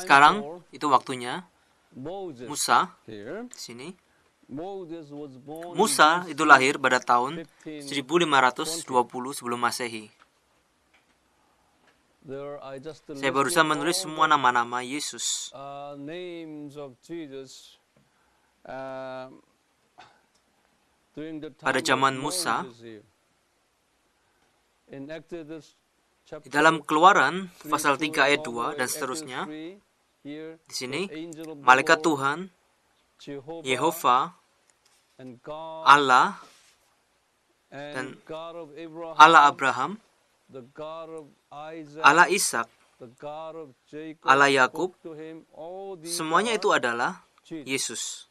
Sekarang itu waktunya Musa di sini. Musa itu lahir pada tahun 1520 sebelum Masehi. Saya barusan menulis semua nama-nama Yesus. Pada zaman Musa, di dalam Keluaran pasal 3 ayat 2 dan seterusnya, di sini malaikat Tuhan, Yehova, Allah, dan Allah Abraham, Allah Ishak, Allah Yakub, semuanya itu adalah Yesus.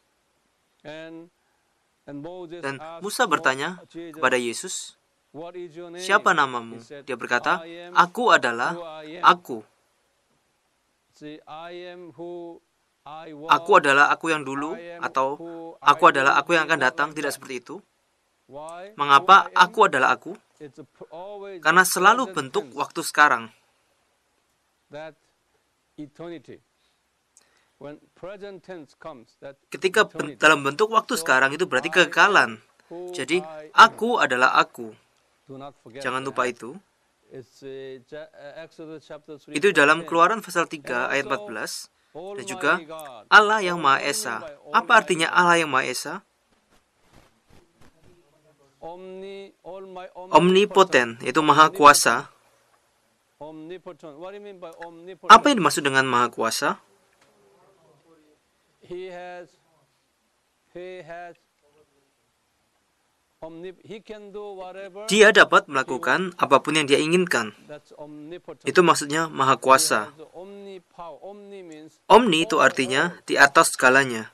Dan Musa bertanya kepada Yesus, "Siapa namamu?" Dia berkata, "Aku adalah aku. Aku adalah aku yang dulu," atau "Aku adalah aku yang akan datang." Tidak seperti itu. Mengapa aku adalah aku? Karena selalu bentuk waktu sekarang. Ketika dalam bentuk waktu sekarang itu berarti kekekalan. Jadi, aku adalah aku. Jangan lupa itu. Itu dalam Keluaran pasal 3 ayat 14. Dan juga Allah yang Maha Esa. Apa artinya Allah yang Maha Esa? Omnipoten, itu Maha Kuasa. Apa yang dimaksud dengan Maha Kuasa? Dia dapat melakukan apapun yang dia inginkan. Itu maksudnya Maha Kuasa. Omni itu artinya di atas segalanya.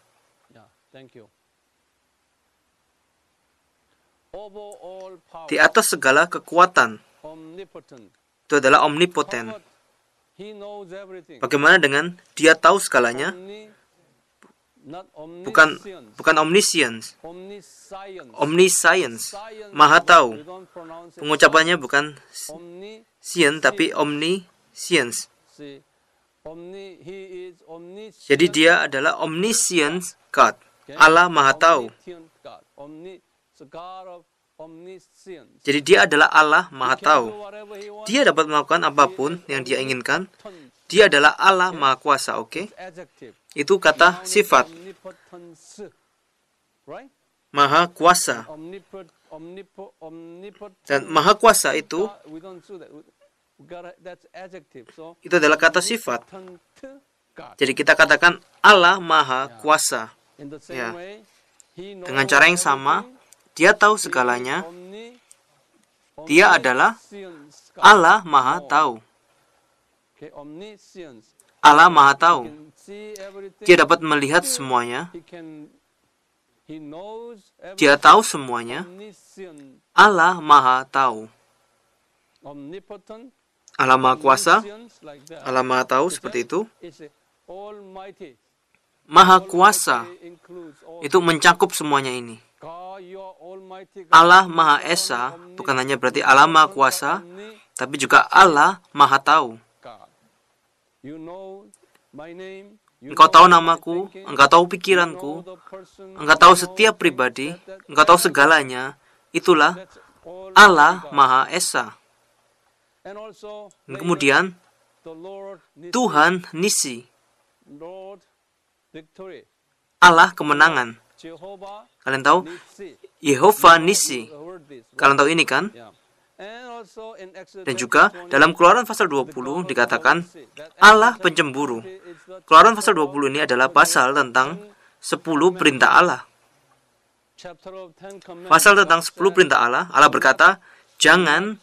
Di atas segala kekuatan. Itu adalah omnipoten. Bagaimana dengan dia tahu segalanya? Bukan omniscience. Omniscience. Maha tahu. Pengucapannya bukan science tapi omniscience. Jadi dia adalah omniscience God. Allah Maha tahu. Jadi dia adalah Allah Maha tahu. Dia dapat melakukan apapun yang dia inginkan. Dia adalah Allah Maha Kuasa, oke? Itu kata sifat. Maha Kuasa. Dan Maha Kuasa itu adalah kata sifat. Jadi kita katakan Allah Maha Kuasa. Ya. Dengan cara yang sama, dia tahu segalanya. Dia adalah Allah Maha tahu. Allah Maha tahu. Dia dapat melihat semuanya. Dia tahu semuanya. Allah Maha tahu. Allah Maha Kuasa. Allah Maha tahu seperti itu. Maha Kuasa itu mencakup semuanya ini. Allah Maha Esa bukan hanya berarti Allah Maha Kuasa, tapi juga Allah Maha tahu. Engkau tahu namaku, engkau tahu pikiranku, engkau tahu setiap pribadi, engkau tahu segalanya. Itulah Allah Maha Esa. Dan kemudian Tuhan Nisi, Allah kemenangan. Kalian tahu Yehova Nisi. Kalian tahu ini kan? Dan juga dalam Keluaran pasal 20 dikatakan Allah pencemburu. Keluaran pasal 20 ini adalah pasal tentang 10 perintah Allah. Pasal tentang 10 perintah Allah. Allah berkata, jangan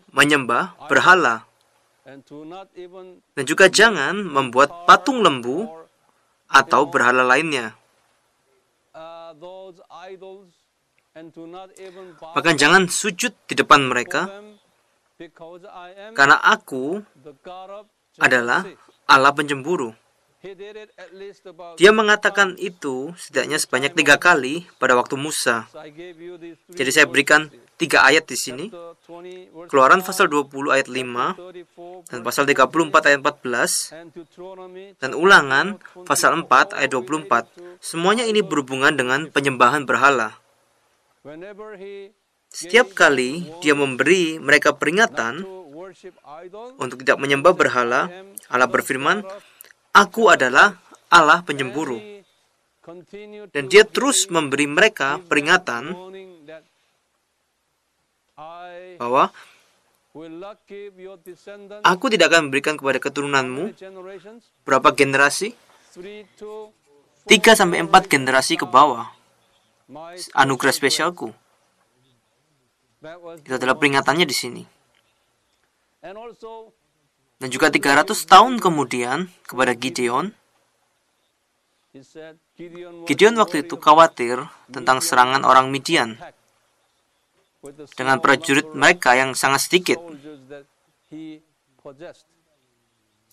menyembah berhala. Dan juga jangan membuat patung lembu atau berhala lainnya. Bahkan jangan sujud di depan mereka, karena aku adalah Allah pencemburu. Dia mengatakan itu setidaknya sebanyak 3 kali pada waktu Musa. Jadi saya berikan 3 ayat di sini. Keluaran pasal 20 ayat 5 dan pasal 34 ayat 14 dan Ulangan pasal 4 ayat 24. Semuanya ini berhubungan dengan penyembahan berhala. Setiap kali dia memberi mereka peringatan untuk tidak menyembah berhala, Allah berfirman, "Aku adalah Allah penyemburu." Dan dia terus memberi mereka peringatan bahwa aku tidak akan memberikan kepada keturunanmu berapa generasi? 3-4 generasi ke bawah anugerah spesialku. Itu adalah peringatannya di sini. Dan juga 300 tahun kemudian kepada Gideon. Gideon waktu itu khawatir tentang serangan orang Midian dengan prajurit mereka yang sangat sedikit.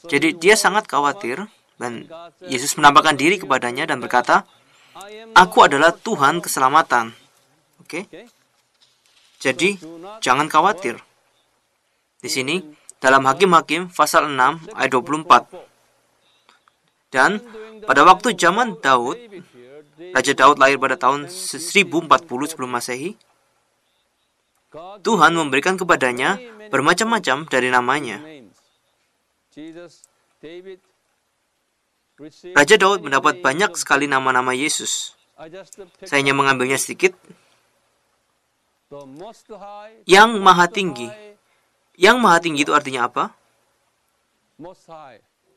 Jadi dia sangat khawatir dan Yesus menampakkan diri kepadanya dan berkata, "Aku adalah Tuhan keselamatan." Oke? Jadi jangan khawatir. Di sini dalam Hakim-Hakim pasal 6 ayat 24. Dan pada waktu zaman Daud, Raja Daud lahir pada tahun 1040 sebelum Masehi, Tuhan memberikan kepadanya bermacam-macam dari namanya. Raja Daud mendapat banyak sekali nama-nama Yesus. Saya hanya mengambilnya sedikit. Yang Maha Tinggi. Yang Maha Tinggi itu artinya apa?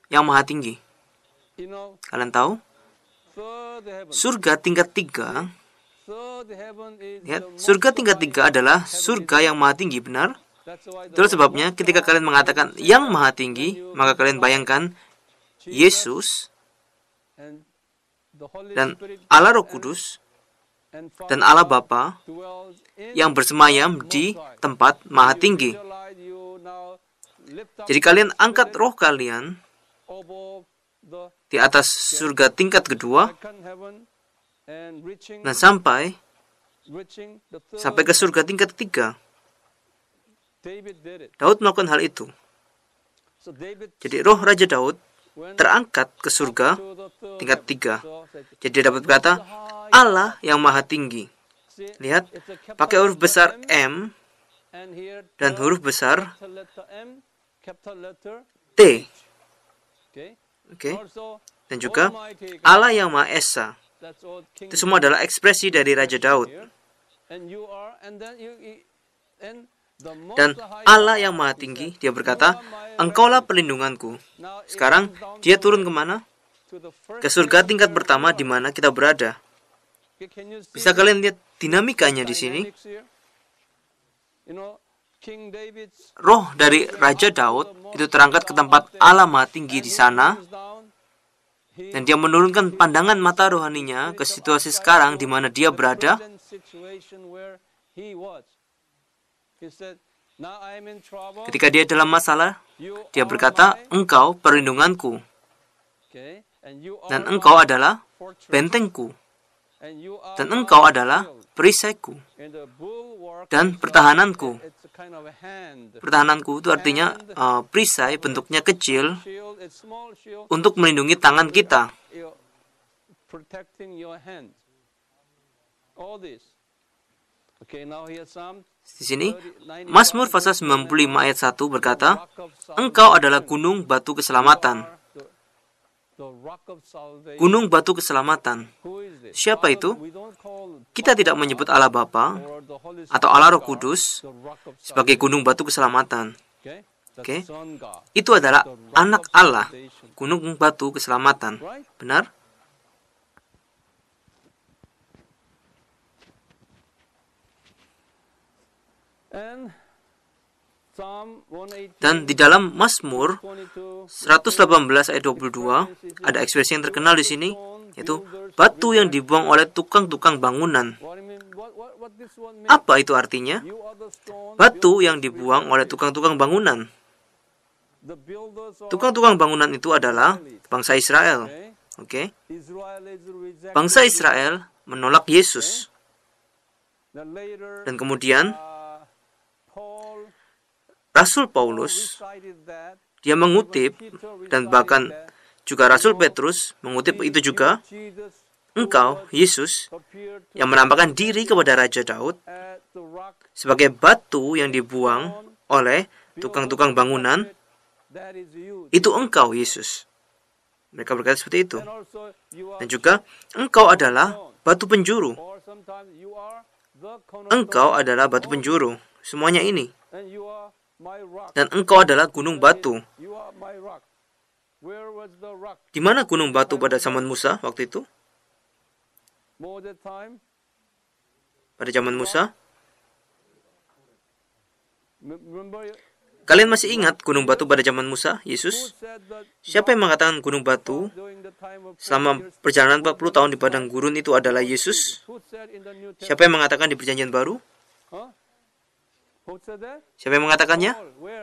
Yang Maha Tinggi. Kalian tahu? Surga tingkat 3. Lihat, surga tingkat 3 adalah surga yang maha tinggi, benar? Itulah sebabnya ketika kalian mengatakan yang maha tinggi, maka kalian bayangkan Yesus dan Allah Roh Kudus dan Allah Bapa yang bersemayam di tempat maha tinggi. Jadi kalian angkat roh kalian di atas surga tingkat kedua dan sampai ke surga tingkat 3. Daud melakukan hal itu. Jadi roh Raja Daud terangkat ke surga tingkat 3. Jadi dia dapat berkata, Allah yang maha tinggi. Lihat, pakai huruf besar M dan huruf besar T. Oke. Dan juga Allah yang Maha Esa. Itu semua adalah ekspresi dari Raja Daud. Dan Allah yang Maha Tinggi, dia berkata, "Engkaulah perlindunganku." Sekarang dia turun kemana? Ke surga tingkat pertama di mana kita berada. Bisa kalian lihat dinamikanya di sini? Roh dari Raja Daud itu terangkat ke tempat Allah Maha Tinggi di sana, dan dia menurunkan pandangan mata rohaninya ke situasi sekarang di mana dia berada. Ketika dia dalam masalah, dia berkata, "Engkau perlindunganku, dan engkau adalah bentengku, dan engkau adalah perisaiku dan pertahananku." Pertahananku itu artinya perisai bentuknya kecil untuk melindungi tangan kita. Di sini, Mazmur pasal 95 ayat 1 berkata, "Engkau adalah gunung batu keselamatan." Gunung batu keselamatan. Siapa itu? Kita tidak menyebut Allah Bapa atau Allah Roh Kudus sebagai gunung batu keselamatan. Oke? Itu adalah anak Allah, gunung batu keselamatan. Benar? Dan di dalam Mazmur 118 ayat 22 ada ekspresi yang terkenal di sini, yaitu batu yang dibuang oleh tukang-tukang bangunan. Apa itu artinya? Batu yang dibuang oleh tukang-tukang bangunan. Tukang-tukang bangunan itu adalah bangsa Israel. Oke? Bangsa Israel menolak Yesus. Dan kemudian Rasul Paulus, dia mengutip, dan bahkan juga Rasul Petrus mengutip itu juga, engkau, Yesus, yang menampakkan diri kepada Raja Daud sebagai batu yang dibuang oleh tukang-tukang bangunan, itu engkau, Yesus. Mereka berkata seperti itu. Dan juga, engkau adalah batu penjuru. Engkau adalah batu penjuru. Semuanya ini. Dan engkau adalah gunung batu. Di mana gunung batu pada zaman Musa waktu itu? Pada zaman Musa? Kalian masih ingat gunung batu pada zaman Musa, Yesus? Siapa yang mengatakan gunung batu selama perjalanan 40 tahun di padang gurun itu adalah Yesus? Siapa yang mengatakan di perjanjian baru? Siapa yang mengatakannya?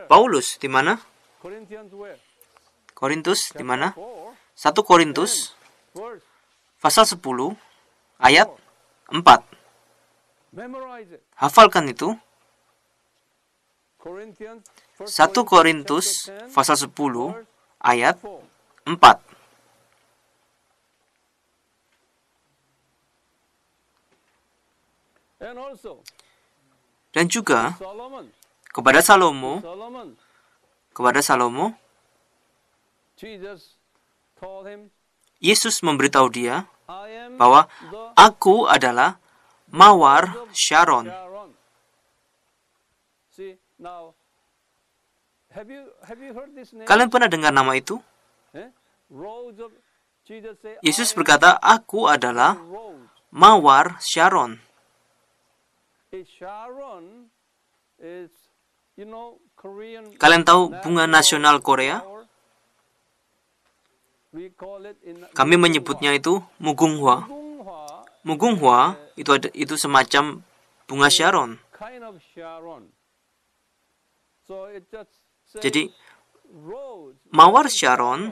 Paulus. Di mana? Korintus. Di mana? 1 Korintus pasal 10 ayat 4. Hafalkan itu. 1 Korintus pasal 10 ayat 4. Dan juga kepada Salomo, Yesus memberitahu dia bahwa aku adalah mawar Sharon. Kalian pernah dengar nama itu? Yesus berkata, aku adalah mawar Sharon. Kalian tahu bunga nasional Korea? Kami menyebutnya itu mugunghwa. Mugunghwa itu semacam bunga Sharon. Jadi, mawar Sharon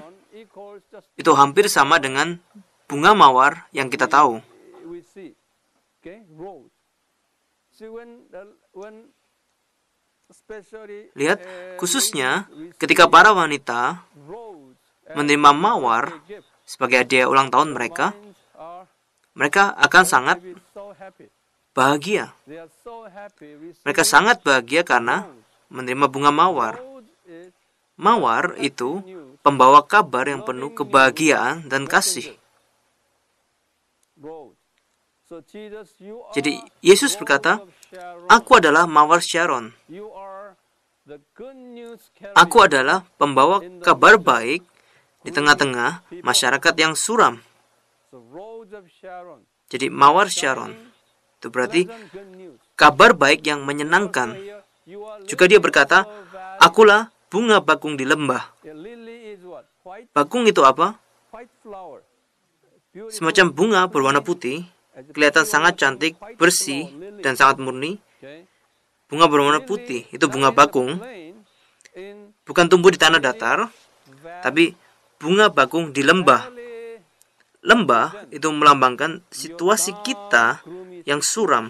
itu hampir sama dengan bunga mawar yang kita tahu. Lihat, khususnya ketika para wanita menerima mawar sebagai hadiah ulang tahun mereka, mereka akan sangat bahagia. Mereka sangat bahagia karena menerima bunga mawar. Mawar itu pembawa kabar yang penuh kebahagiaan dan kasih. Jadi, Yesus berkata, aku adalah mawar Sharon. Aku adalah pembawa kabar baik di tengah-tengah masyarakat yang suram. Jadi, mawar Sharon itu berarti kabar baik yang menyenangkan. Juga dia berkata, akulah bunga bakung di lembah. Bakung itu apa? Semacam bunga berwarna putih, kelihatan sangat cantik, bersih, dan sangat murni. Bunga berwarna putih, itu bunga bakung. Bukan tumbuh di tanah datar, tapi bunga bakung di lembah. Lembah itu melambangkan situasi kita yang suram.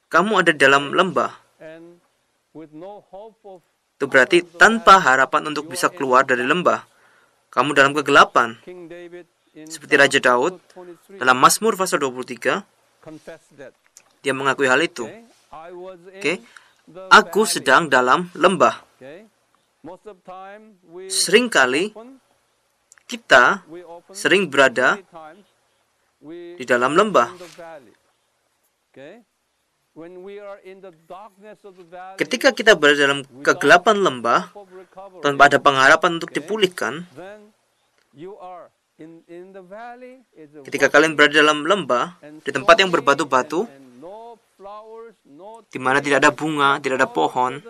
Kamu ada di dalam lembah. Itu berarti tanpa harapan untuk bisa keluar dari lembah. Kamu dalam kegelapan. Seperti Raja Daud dalam Mazmur pasal 23, dia mengakui hal itu. Aku sedang dalam lembah. Seringkali kita sering berada di dalam lembah. Ketika kita berada dalam kegelapan lembah, tanpa ada pengharapan untuk dipulihkan, ketika kalian berada dalam lembah, di tempat yang berbatu-batu, di mana tidak ada bunga, tidak ada pohon,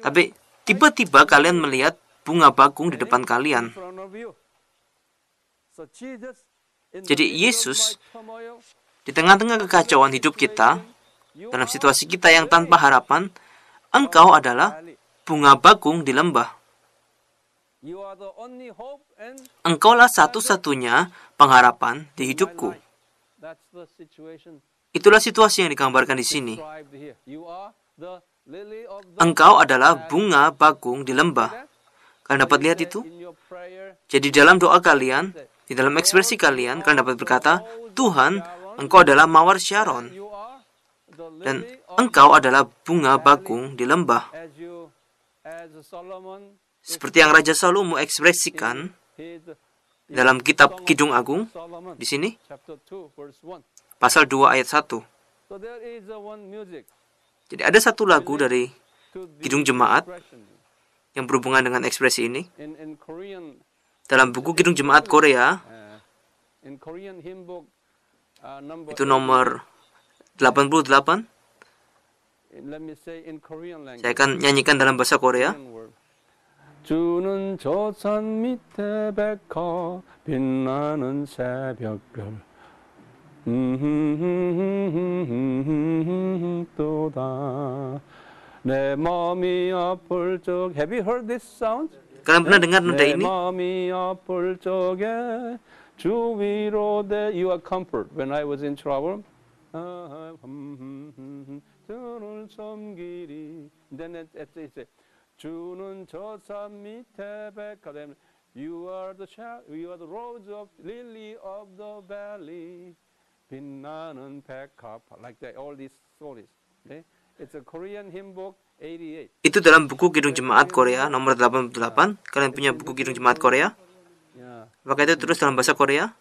tapi tiba-tiba kalian melihat bunga bakung di depan kalian. Jadi Yesus, di tengah-tengah kekacauan hidup kita, dalam situasi kita yang tanpa harapan, engkau adalah bunga bakung di lembah. Engkaulah satu-satunya pengharapan di hidupku. Itulah situasi yang digambarkan di sini. engkau adalah bunga bakung di lembah. Kalian dapat lihat itu? Jadi dalam doa kalian, di dalam ekspresi kalian dapat berkata, Tuhan, engkau adalah mawar Sharon. Dan engkau adalah bunga bakung di lembah. Seperti yang Raja Salomo ekspresikan dalam kitab Kidung Agung, di sini, pasal 2 ayat 1. Jadi ada satu lagu dari Kidung Jemaat yang berhubungan dengan ekspresi ini. Dalam buku Kidung Jemaat Korea, itu nomor 88. Saya akan nyanyikan dalam bahasa Korea. 주는 저 산 밑에 백화 빛나는 새벽별 또다 내 마음이 아플 적 Have you heard this sound? Kalian pernah dengar nada ini? 내 마음이 아플 적에 주 위로 You are comfort when I was in trouble. 주를 섬기리. Then it's 주는 저 산 밑에 백화 You are the rose of lily of the valley. 빛나는 백합. Like that, all these stories. Okay? It's a Korean hymn book 88. Itu dalam buku Kidung Jemaat Korea nomor 88. Kalian punya buku Kidung Jemaat Korea? Apakah itu terus dalam bahasa Korea?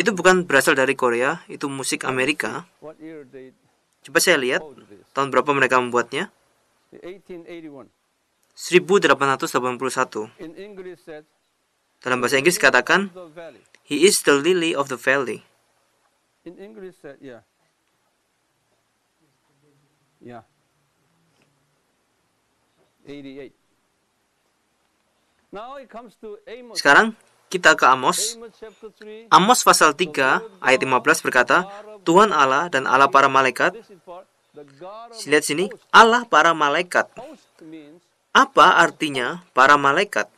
Itu bukan berasal dari Korea, itu musik Amerika. Coba saya lihat tahun berapa mereka membuatnya. 1881. Dalam bahasa Inggris katakan, He is the lily of the valley. In English, yeah. 88. Now it comes to Amos. Sekarang kita ke Amos. Amos pasal 3 ayat 15 berkata, Tuhan Allah dan Allah para malaikat. Lihat sini, Allah para malaikat. Apa artinya para malaikat?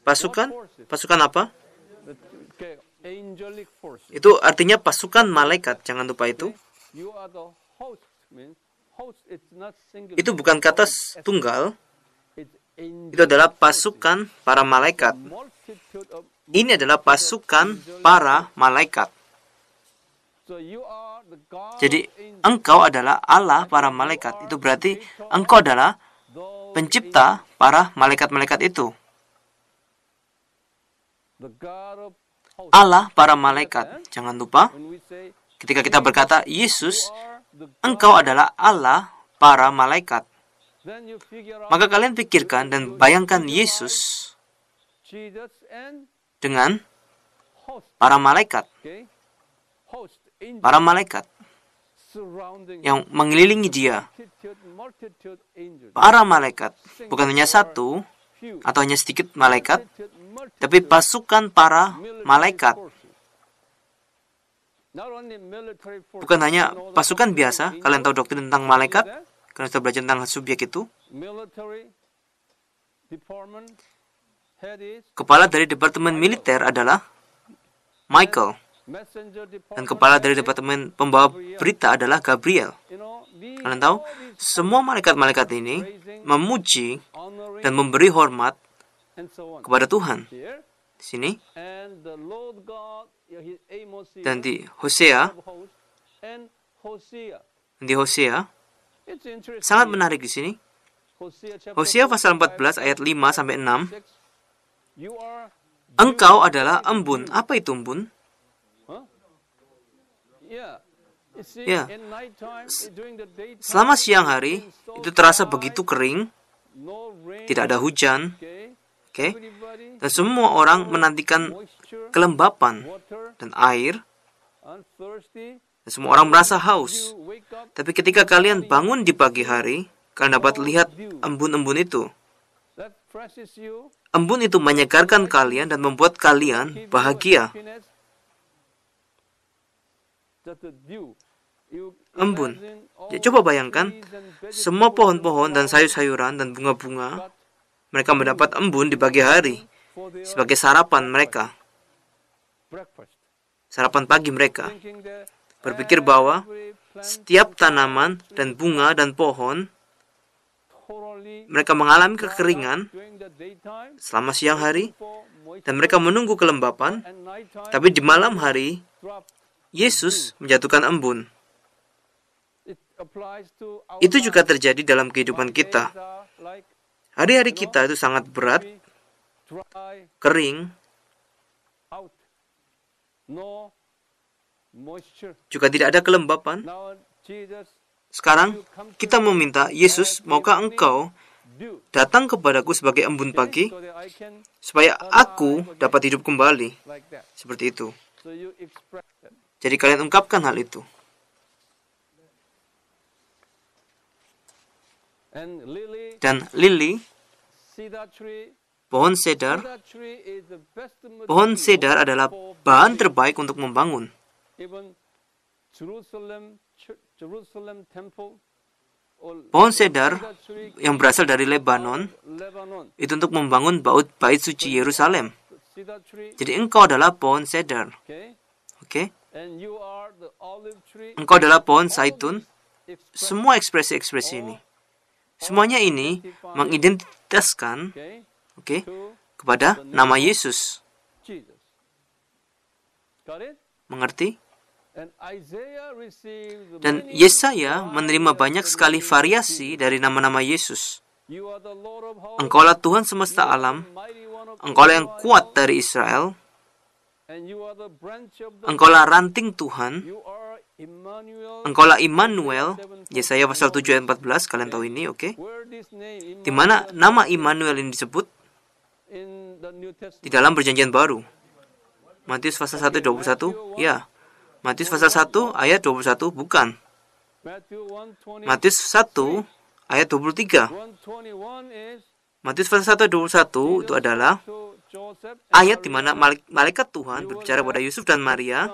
Pasukan? Pasukan apa? Itu artinya pasukan malaikat. Jangan lupa itu. Itu bukan kata tunggal. Itu adalah pasukan para malaikat. Ini adalah pasukan para malaikat. Jadi engkau adalah Allah para malaikat. Itu berarti engkau adalah pencipta para malaikat-malaikat itu. Allah para malaikat. Jangan lupa, ketika kita berkata, Yesus, engkau adalah Allah para malaikat. Maka kalian pikirkan dan bayangkan Yesus dengan para malaikat. Para malaikat yang mengelilingi dia. Para malaikat, bukan hanya satu atau hanya sedikit malaikat, tapi pasukan para malaikat. Bukan hanya pasukan biasa. Kalian tahu doktrin tentang malaikat? Kalian sudah belajar tentang subjek itu. Kepala dari departemen militer adalah Michael. Dan kepala dari departemen pembawa berita adalah Gabriel. Kalian tahu, semua malaikat-malaikat ini memuji dan memberi hormat kepada Tuhan. Di sini. Dan di Hosea. Sangat menarik di sini. Hosea pasal 14 ayat 5 sampai 6. Engkau adalah embun. Apa itu embun? Ya, selama siang hari itu terasa begitu kering, tidak ada hujan, dan semua orang menantikan kelembapan dan air, dan semua orang merasa haus. Tapi ketika kalian bangun di pagi hari, kalian dapat lihat embun-embun itu. Embun itu menyegarkan kalian dan membuat kalian bahagia. Embun. Ya, coba bayangkan, semua pohon-pohon dan sayur-sayuran dan bunga-bunga, mereka mendapat embun di pagi hari sebagai sarapan mereka. sarapan pagi mereka, berpikir bahwa setiap tanaman dan bunga dan pohon mereka mengalami kekeringan selama siang hari dan mereka menunggu kelembapan, tapi di malam hari Yesus menjatuhkan embun. Itu juga terjadi dalam kehidupan kita. Hari-hari kita itu sangat berat, kering, juga tidak ada kelembapan. Sekarang kita meminta, Yesus, maukah engkau datang kepadaku sebagai embun pagi, supaya aku dapat hidup kembali. Seperti itu. Jadi kalian ungkapkan hal itu. Dan lili, pohon cedar adalah bahan terbaik untuk membangun. Pohon cedar yang berasal dari Lebanon itu untuk membangun bait suci Yerusalem. Jadi engkau adalah pohon cedar. Oke? Engkau adalah pohon zaitun. Semua ekspresi-ekspresi ini, semuanya ini mengidentitaskan kepada nama Yesus. Mengerti? Dan Yesaya menerima banyak sekali variasi dari nama-nama Yesus. Engkaulah Tuhan semesta alam, engkaulah yang kuat dari Israel, engkaulah ranting Tuhan, engkaulah Immanuel. Yesaya pasal 7 ayat 14, kalian tahu ini, oke? Di mana nama Immanuel ini disebut? Di dalam Perjanjian Baru. Matius pasal 1 ayat 21, ya. Matius pasal 1 ayat 21, bukan. Matius 1 ayat 23. Matius pasal 1 ayat 21 itu adalah ayat di mana malaikat Tuhan berbicara kepada Yusuf dan Maria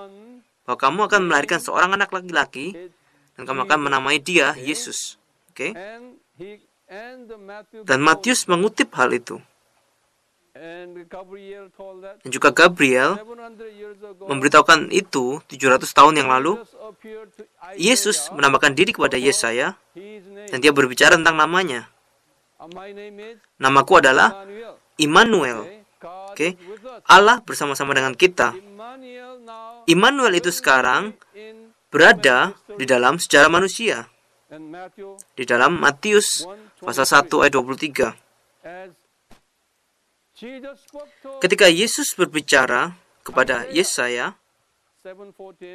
bahwa kamu akan melahirkan seorang anak laki-laki dan kamu akan menamai dia Yesus. Oke? Dan Matius mengutip hal itu. Dan juga Gabriel memberitahukan itu 700 tahun yang lalu. Yesus menambahkan diri kepada Yesaya dan dia berbicara tentang namanya. Namaku adalah Immanuel. Oke, Allah bersama-sama dengan kita. Immanuel itu sekarang berada di dalam sejarah manusia. Di dalam Matius pasal 1 ayat 23. Ketika Yesus berbicara kepada Yesaya,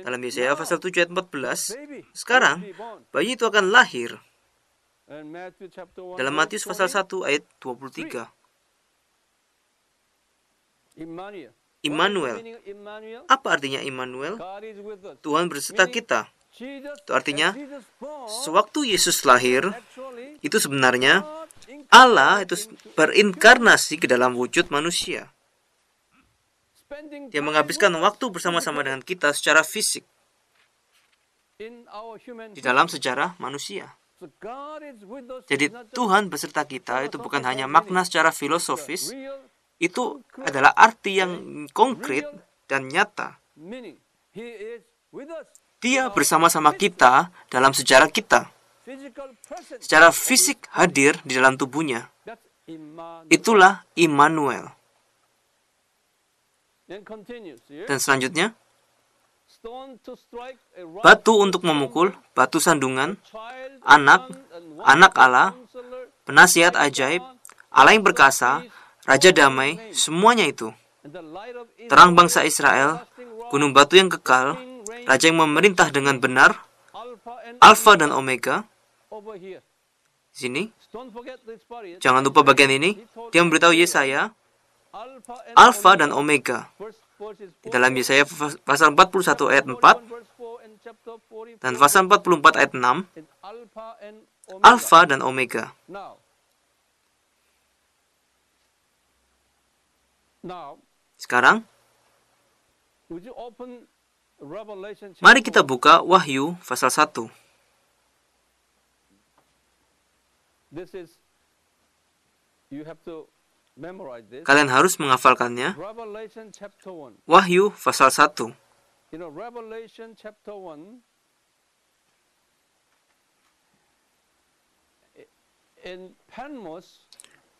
dalam Yesaya pasal 7 ayat 14, sekarang bayi itu akan lahir. Dalam Matius pasal 1 ayat 23. Immanuel. Apa artinya Immanuel? Tuhan berserta kita. Itu artinya, sewaktu Yesus lahir, itu sebenarnya Allah itu berinkarnasi ke dalam wujud manusia. Dia menghabiskan waktu bersama-sama dengan kita secara fisik di dalam sejarah manusia. Jadi Tuhan beserta kita itu bukan hanya makna secara filosofis, itu adalah arti yang konkret dan nyata. Dia bersama-sama kita dalam sejarah kita. Secara fisik hadir di dalam tubuhnya. Itulah Immanuel. Dan selanjutnya, batu untuk memukul, batu sandungan, anak Allah, penasihat ajaib, Allah yang perkasa, Raja damai, semuanya itu. Terang bangsa Israel, gunung batu yang kekal, Raja yang memerintah dengan benar, Alfa dan Omega. Sini, jangan lupa bagian ini. Dia memberitahu Yesaya, Alfa dan Omega. Di dalam Yesaya pasal 41 ayat 4 dan pasal 44 ayat 6, Alfa dan Omega. Sekarang, mari kita buka Wahyu pasal 1. Kalian harus menghafalkannya. Wahyu pasal 1.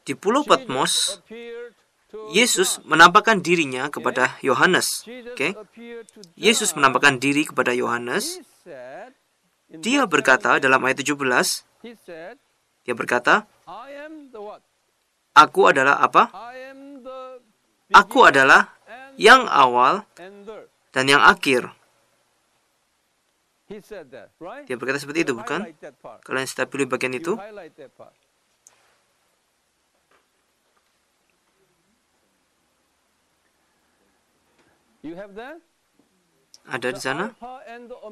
Di Pulau Patmos, Yesus menampakkan dirinya kepada Yohanes. Yesus menampakkan diri kepada Yohanes. Dia berkata dalam ayat 17, dia berkata, Aku adalah apa? Aku adalah yang awal dan yang akhir. Dia berkata seperti itu, bukan? Kalian sudah pilih bagian itu? Ada di sana.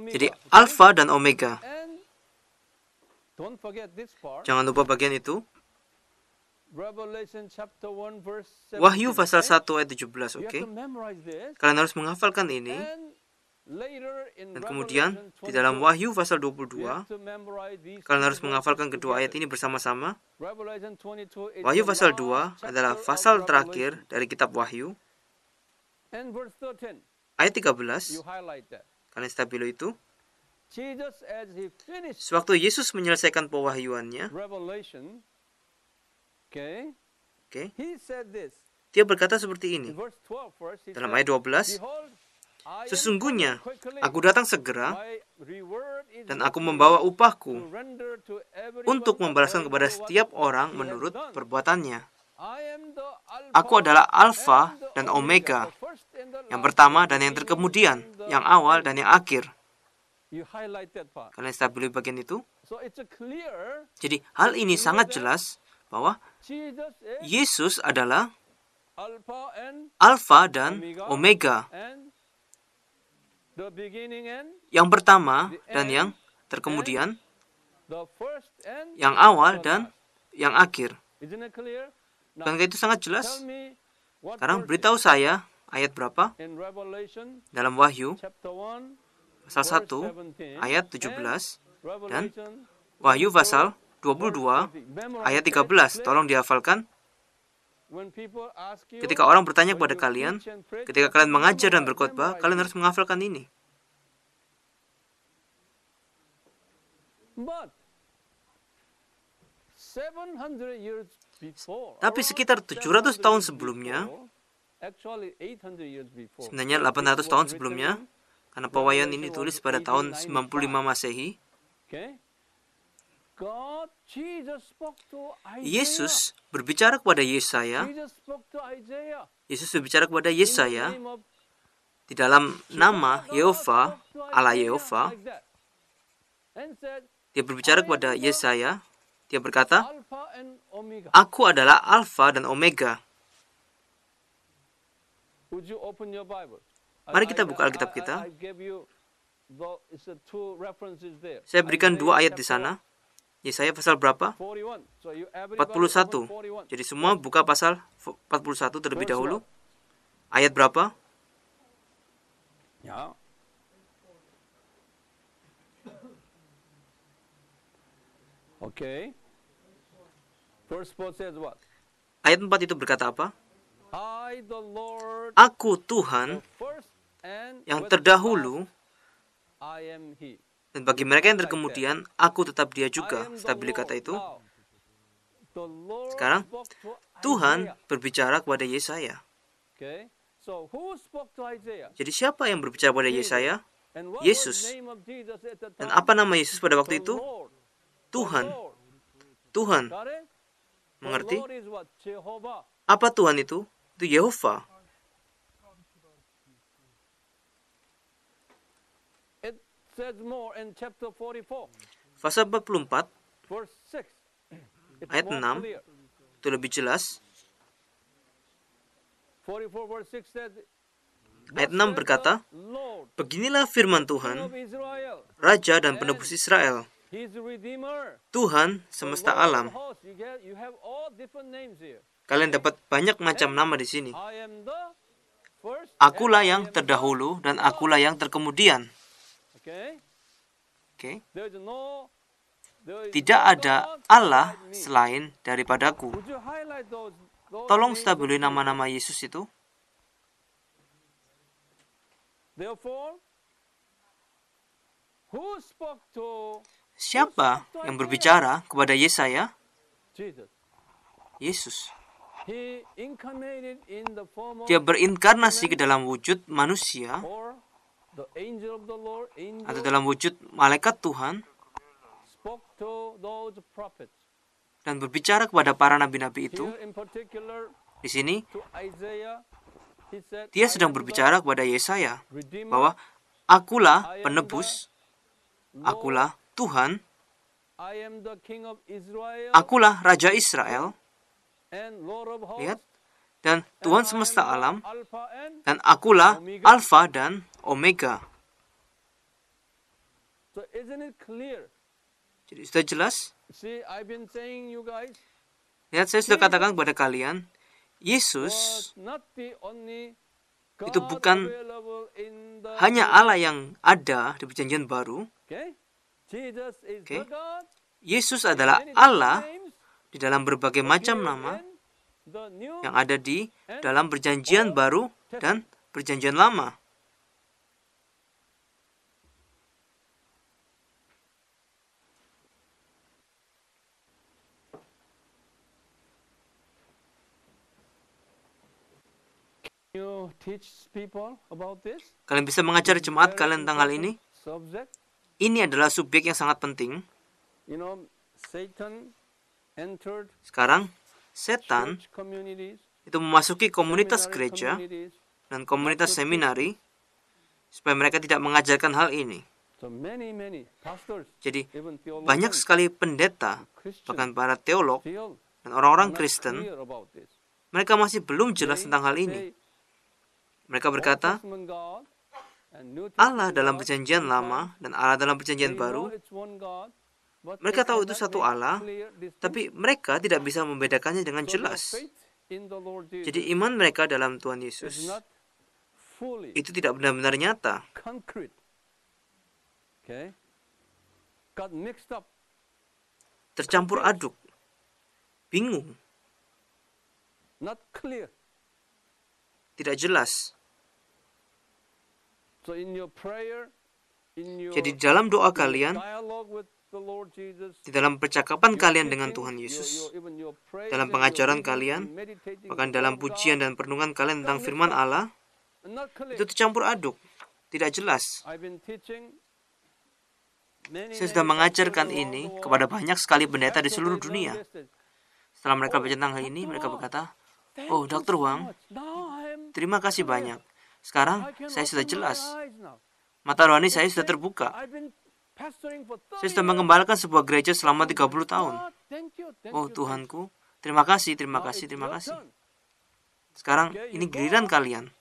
Jadi Alfa dan Omega. Jangan lupa bagian itu. Wahyu pasal 1 ayat 17, oke? Kalian harus menghafalkan ini. Dan kemudian di dalam Wahyu pasal 22, kalian harus menghafalkan kedua ayat ini bersama-sama. Wahyu pasal 2 adalah pasal terakhir dari kitab Wahyu. Ayat 13, kalian stabilo itu. Sewaktu Yesus menyelesaikan pewahyuannya, dia berkata seperti ini. Dalam ayat 12, Sesungguhnya aku datang segera, dan aku membawa upahku untuk membalaskan kepada setiap orang menurut perbuatannya. Aku adalah Alfa dan Omega, yang pertama dan yang terkemudian, yang awal dan yang akhir. Kalian stabili bagian itu? Jadi hal ini sangat jelas bahwa Yesus adalah Alfa dan Omega, yang pertama dan yang terkemudian, yang awal dan yang akhir. Bukankah itu sangat jelas? Sekarang beritahu saya ayat berapa? Dalam Wahyu pasal 1 ayat 17 dan Wahyu pasal 22 ayat 13. Tolong dihafalkan. Ketika orang bertanya kepada kalian, ketika kalian mengajar dan berkhotbah, kalian harus menghafalkan ini. Tapi sekitar 700 tahun sebelumnya, sebenarnya 800 tahun sebelumnya, karena pewahyuan ini ditulis pada tahun 95 Masehi, Yesus berbicara kepada Yesaya. Yesus berbicara kepada Yesaya di dalam nama Yehova, Allah Yehova. Dia berbicara kepada Yesaya. Dia berkata, Aku adalah Alfa dan Omega. Mari kita buka Alkitab kita. Saya berikan dua ayat di sana. Yesaya pasal berapa? 41. Jadi semua buka pasal 41 terlebih dahulu. Ayat berapa? Ya. Okay. First part says what? Ayat 4 itu berkata apa? I, the Lord, Aku Tuhan the first and yang with terdahulu, I am He. dan bagi mereka yang terkemudian, aku tetap dia juga. I am the Stabili kata Lord. itu. Now, the Lord Sekarang, spoke to Tuhan Isaiah. berbicara kepada Yesaya. Okay. So who spoke to Isaiah? Jadi siapa yang berbicara kepada Yesaya? And what Yesus. was the name of Jesus at the Dan time? apa nama Yesus pada waktu The itu? Lord. Tuhan. The Lord. Tuhan. Got it? Mengerti? The Lord is what? Jehovah. Apa Tuhan itu? Itu Yehova. It says more in chapter 44, Pasal 44, verse 6. It's Ayat more 6. clear. itu lebih jelas. 44 verse 6 says, Ayat 6 berkata, Lord, Beginilah firman King Tuhan, of Israel, Raja dan Penebus Israel, He's the Redeemer. Tuhan The semesta Lord of alam. hosts. You have all different names here. Kalian dapat banyak macam nama di sini. I am the first. Akulah and I yang am the terdahulu dan last. akulah yang terkemudian. Okay? Oke. There is Tidak ada Allah selain daripadaku. Would you highlight those tolong stabili nama-nama Yesus itu. Therefore, who spoke to Siapa yang berbicara kepada Yesaya? Jesus? Yesus. He incarnated in the form of Dia berinkarnasi ke dalam wujud manusia or the angel of the Lord, atau angel dalam wujud malaikat Tuhan spoke to those prophets. dan berbicara kepada para nabi-nabi itu. Here in particular Di sini to Isaiah, he said, dia I sedang am berbicara kepada Yesaya the Redeemer, bahwa akulah I am penebus, the Lord, akulah Tuhan, I am the King of Israel akulah Raja Israel, and Lord of hosts. lihat, dan Tuhan and I semesta am the alam, Alpha and dan akulah Omega. Alfa dan Omega. So isn't it clear? Jadi sudah jelas. See, I've been saying you guys Lihat, saya sudah katakan kepada kalian, Yesus was not the only itu God bukan available in the hanya Allah yang ada di perjanjian baru. Okay? Jesus is Okay. the God. Yesus adalah Many Allah different names di dalam berbagai macam appear nama in the New yang ada di dalam perjanjian baru dan perjanjian lama. You teach people about this Kalian bisa mengajar jemaat kalian tentang hal ini. subject. Ini adalah subjek yang sangat penting. You know, Satan entered Sekarang, setan church communities, itu memasuki komunitas seminary gereja communities. dan komunitas seminari supaya mereka tidak mengajarkan hal ini. So many pastors, Jadi, even theologians, banyak sekali pendeta, Christians, bahkan para teolog still dan orang-orang are not Kristen, clear about this. mereka masih belum jelas They tentang hal ini. say Mereka Old berkata, Testament God and New Allah Testament dalam God, perjanjian lama dan Allah dalam they perjanjian know baru. it's one God, but Mereka they tahu itu cannot satu make Allah, clear distinction. tapi mereka tidak bisa membedakannya dengan So their jelas. faith in the Lord Jesus Jadi iman mereka dalam Tuhan is Yesus not fully itu tidak benar-benar nyata. concrete. Okay? Got mixed up. Tercampur aduk, bingung, Not clear. tidak jelas. So in your prayer, in your Jadi dalam doa kalian, dialogue with the Lord Jesus, di dalam percakapan your kalian dengan teaching, Tuhan Yesus, even your praise dalam and pengajaran your reading kalian, and meditating bahkan the dalam Word of pujian God, dan perenungan kalian tentang firman Allah, not clear. itu tercampur aduk, tidak jelas. I've been teaching many Saya sudah mengajarkan pastors ini around the kepada world. banyak sekali pendeta di After seluruh they dunia. learn this, Setelah mereka belajar tentang hal ini, mereka berkata, "Oh, Dr. Wang, terima kasih banyak. Sekarang saya sudah jelas. Mata rohani saya sudah terbuka. Saya sudah mengembalakan sebuah gereja selama 30 tahun. Oh Tuhanku, terima kasih, terima kasih, terima kasih. Sekarang ini giliran kalian.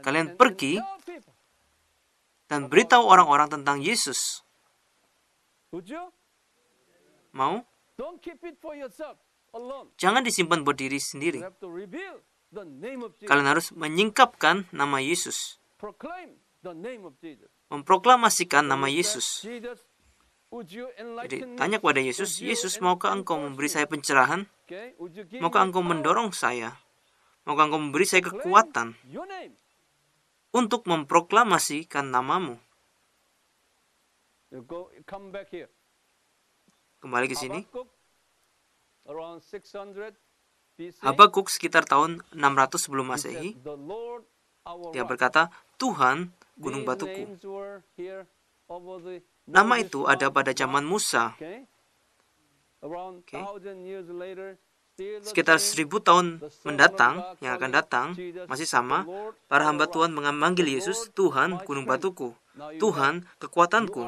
Kalian pergi dan beritahu orang-orang tentang Yesus. Mau? Jangan disimpan buat diri sendiri. Kalian harus menyingkapkan nama Yesus. Memproklamasikan nama Yesus. Jadi tanya kepada Yesus, Yesus, maukah engkau memberi saya pencerahan? Maukah engkau mendorong saya? Maukah engkau memberi saya kekuatan untuk memproklamasikan namamu? Kembali ke sini. Habakuk sekitar tahun 600 sebelum Masehi. Dia berkata, Tuhan, gunung batuku. Nama itu ada pada zaman Musa. Sekitar 1000 tahun mendatang, yang akan datang, masih sama, para hamba Tuhan memanggil Yesus, Tuhan, gunung batuku. Tuhan, kekuatanku.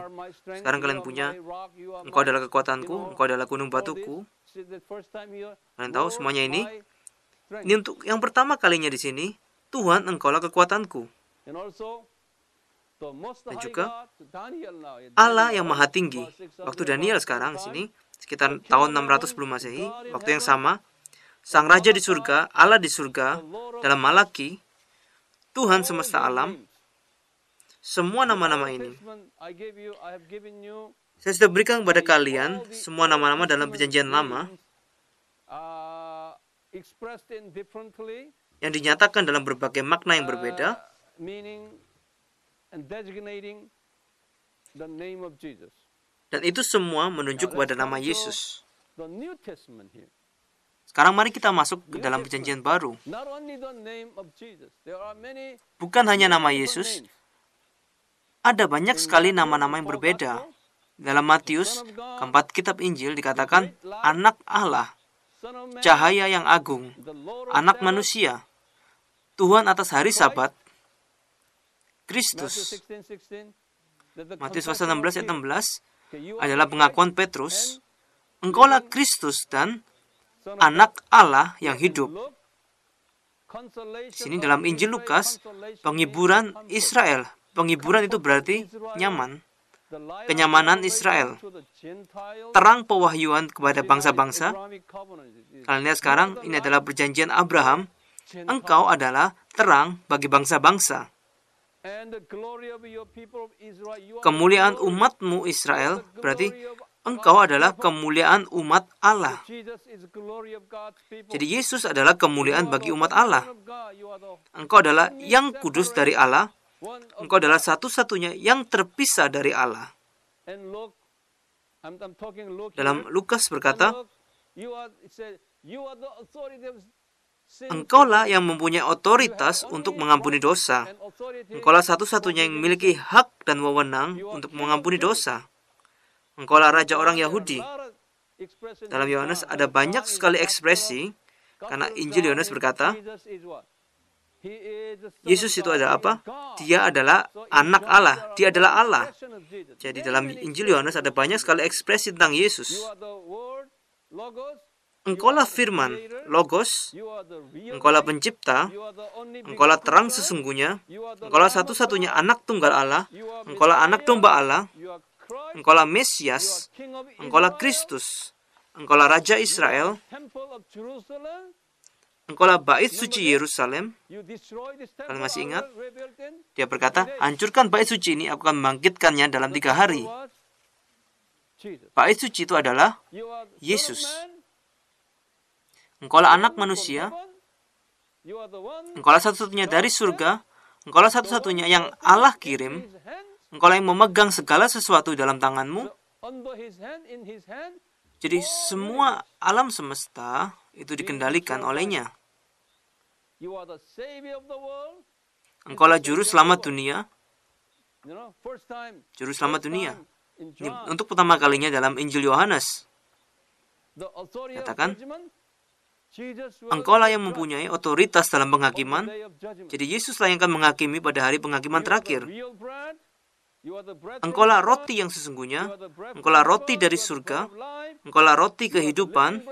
Sekarang kalian punya, engkau adalah kekuatanku, engkau adalah gunung batuku. Kalian tahu semuanya ini? Ini untuk yang pertama kalinya di sini, Tuhan, engkaulah kekuatanku. Dan juga Allah yang maha tinggi. Waktu Daniel sekarang di sini, sekitar tahun 600 sebelum Masehi, waktu yang sama, Sang Raja di surga, Allah di surga, dalam Malaki, Tuhan semesta alam, semua nama-nama ini. Saya sudah berikan kepada kalian semua nama-nama dalam perjanjian lama. expressed in differently, yang dinyatakan dalam berbagai makna yang berbeda, meaning and designating the name of Jesus. dan itu semua menunjuk Now, let's kepada nama come to Yesus. the New Testament here. Sekarang mari kita masuk ke dalam perjanjian baru. Not only the name of Jesus, there are many Bukan hanya nama different Yesus, names. ada banyak In sekali Matthew, nama-nama the yang four berbeda. Gospels, Dalam Matius, Son of God, keempat kitab Injil dikatakan the great light, anak Allah, Son of Man, cahaya yang agung, the Lord of anak Sabbath, manusia, Tuhan atas hari Christ, Sabat, Matthew Kristus. 16:16, that the Matius pasal confession of 16 ayat Peter. 16 Okay, you are adalah the pengakuan Christ Petrus, and engkaulah living Kristus dan Son of anak God. Allah yang In hidup. Luke, Di consolation sini of dalam Injil Israel, Lukas, consolation penghiburan means comfort. Israel. Penghiburan itu Comfort berarti of Israel, nyaman. the light of Kenyamanan revelation Israel. to the Gentiles, Terang pewahyuan kepada behind bangsa-bangsa. Abrahamic covenant. Kalian lihat You sekarang, are the ini light adalah perjanjian Abraham. Gentiles. Engkau adalah terang bagi bangsa-bangsa. And the glory of your people of Israel, you are the Kemuliaan glory. umatmu You are Israel the berarti glory of engkau God's adalah people. kemuliaan umat Allah. Jesus is the glory of God's people. Jadi Yesus adalah You kemuliaan are bagi the umat Holy Allah. One of God. You are the Engkau adalah only yang kudus dari separate Allah. one of Engkau adalah God. satu-satunya yang terpisah dari Allah. And look, I'm talking Luke Dalam here. Lukas And berkata, look, it said, you are the authority of sin. engkaulah yang mempunyai otoritas untuk mengampuni dosa. And authority Engkaulah satu-satunya yang memiliki hak dan wewenang untuk mengampuni dosa. Engkaulah Raja orang Yahudi. Dalam Yohanes ada banyak sekali ekspresi, karena Injil Yohanes berkata, Yesus itu adalah apa? Dia adalah anak Allah. Dia adalah Allah. Jadi dalam Injil Yohanes ada banyak sekali ekspresi tentang Yesus. Engkaulah firman, Logos, engkaulah pencipta, engkaulah terang sesungguhnya, engkaulah satu-satunya anak tunggal Allah, engkaulah anak domba Allah, engkaulah Mesias, engkaulah Kristus, engkaulah Raja Israel, engkaulah bait suci Yerusalem. Kalian masih ingat? Dia berkata, hancurkan bait suci ini, aku akan membangkitkannya dalam 3 hari. Bait suci itu adalah Yesus. Engkaulah anak manusia, engkaulah satu-satunya dari surga, engkaulah satu-satunya yang Allah kirim, engkaulah yang memegang segala sesuatu dalam tanganmu. Jadi semua alam semesta itu dikendalikan olehnya. Engkaulah juru selamat dunia. Juru selamat dunia. Ini untuk pertama kalinya dalam Injil Yohanes. Katakan, engkaulah yang mempunyai otoritas dalam penghakiman. Jadi Yesuslah yang akan menghakimi pada hari penghakiman terakhir. Engkaulah roti yang sesungguhnya. Engkaulah roti dari surga. Engkaulah roti kehidupan.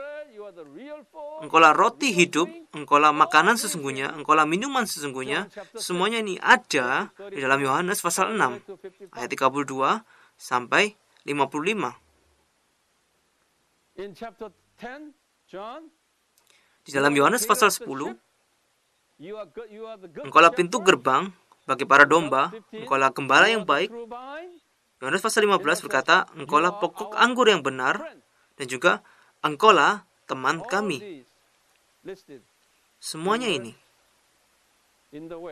Engkaulah roti hidup. Engkaulah makanan sesungguhnya. Engkaulah minuman sesungguhnya. Semuanya ini ada di dalam Yohanes pasal 6 ayat 32 sampai 55. Di dalam Yohanes pasal 10, engkaulah pintu gerbang bagi para domba, engkaulah gembala yang baik. Yohanes pasal 15 berkata, engkaulah pokok anggur yang benar, dan juga engkaulah teman kami. Semuanya ini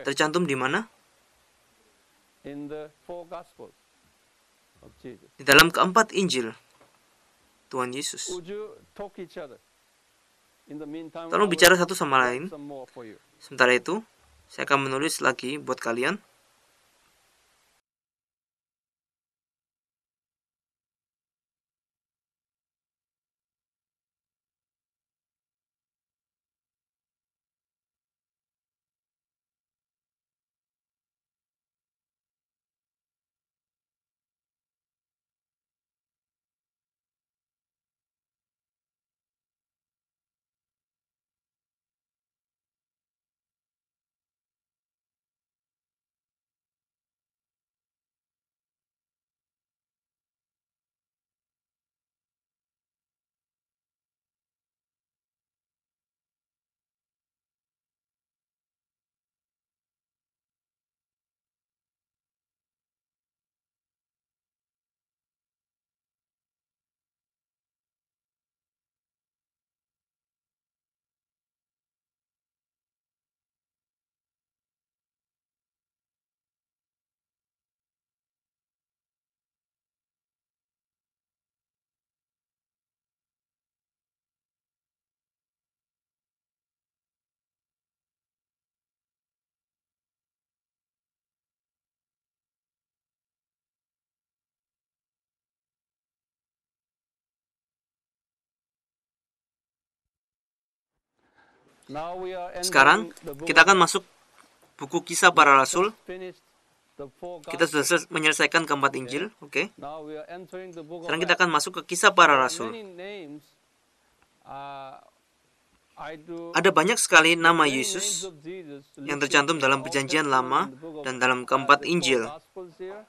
tercantum di mana? Di dalam keempat Injil Tuhan Yesus. Tolong bicara satu sama lain. Sementara itu, saya akan menulis lagi buat kalian. Now we are Sekarang entering the book kita of akan masuk buku Kisah Para Rasul. finished the four Kita sudah Gospels. menyelesaikan keempat Injil, oke. Now we are entering the book of Sekarang kita Acts. akan masuk ke Kisah Para There are Rasul. many names. I do Ada banyak sekali nama many Yesus names of Jesus yang listed tercantum in dalam the Old Perjanjian Testament Lama and the book of, dan dalam keempat the four Injil. Gospels here.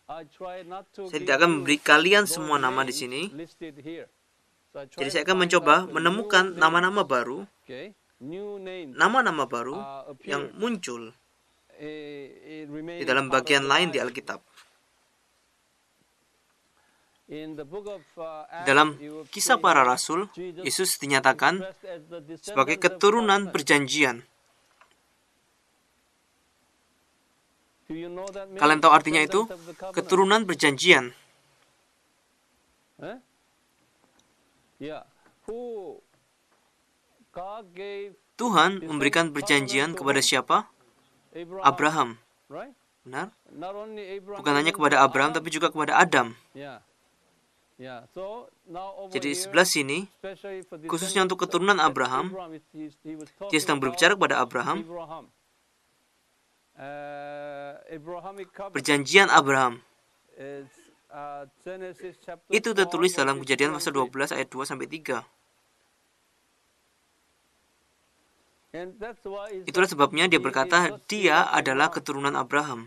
I try not to Saya give tidak akan you memberi kalian those semua nama di names sini. listed here. So I try Jadi to saya akan find mencoba out the menemukan new nama-nama names. baru, Okay? New names nama-nama baru appear, yang muncul remain di dalam part of bagian the lain di Bible. Alkitab. In the book of, Acts, Dalam you will Kisah see Para that Rasul, Jesus Yesus dinyatakan expressed as the descendants sebagai of keturunan covenant. perjanjian. Do you know that means? Kalian tahu artinya itu? Descendants of the covenant. Keturunan perjanjian. Huh? Yeah. Who God gave Tuhan memberikan perjanjian kepada siapa? Abraham. Right? Benar? Not only Abraham, Bukan hanya even kepada to Abraham, Adam. tapi juga kepada Adam. Yeah. Yeah. So now over Jadi here, sebelah sini, especially for khususnya untuk descendants keturunan of Abraham, he was dia talking sedang about berbicara kepada Abraham, Abraham. Abrahamic covenant perjanjian Abraham. is, Genesis chapter Itu 12, tertulis dalam verses Kejadian 2 pasal and 3. 12 ayat 2 sampai 3. And that's why he Itulah said sebabnya dia he berkata is the dia seed of adalah Abraham. keturunan Abraham.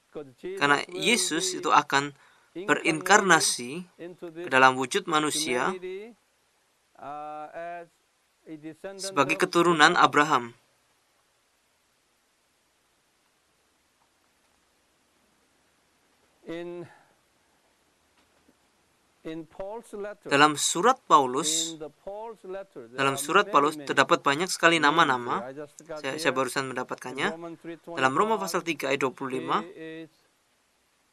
Because Jesus Karena will Yesus be itu akan incarnated berinkarnasi into ke this dalam wujud manusia humanity, as a descendant sebagai of keturunan Abraham. in Paul's letter. Dalam surat Paulus, In the Paul's letter, there dalam are surat many, Paulus many terdapat banyak sekali names nama-nama. here. I just got Saya here. barusan In mendapatkannya. Romans 3:25, Dalam Roma pasal 3 ayat 25 he is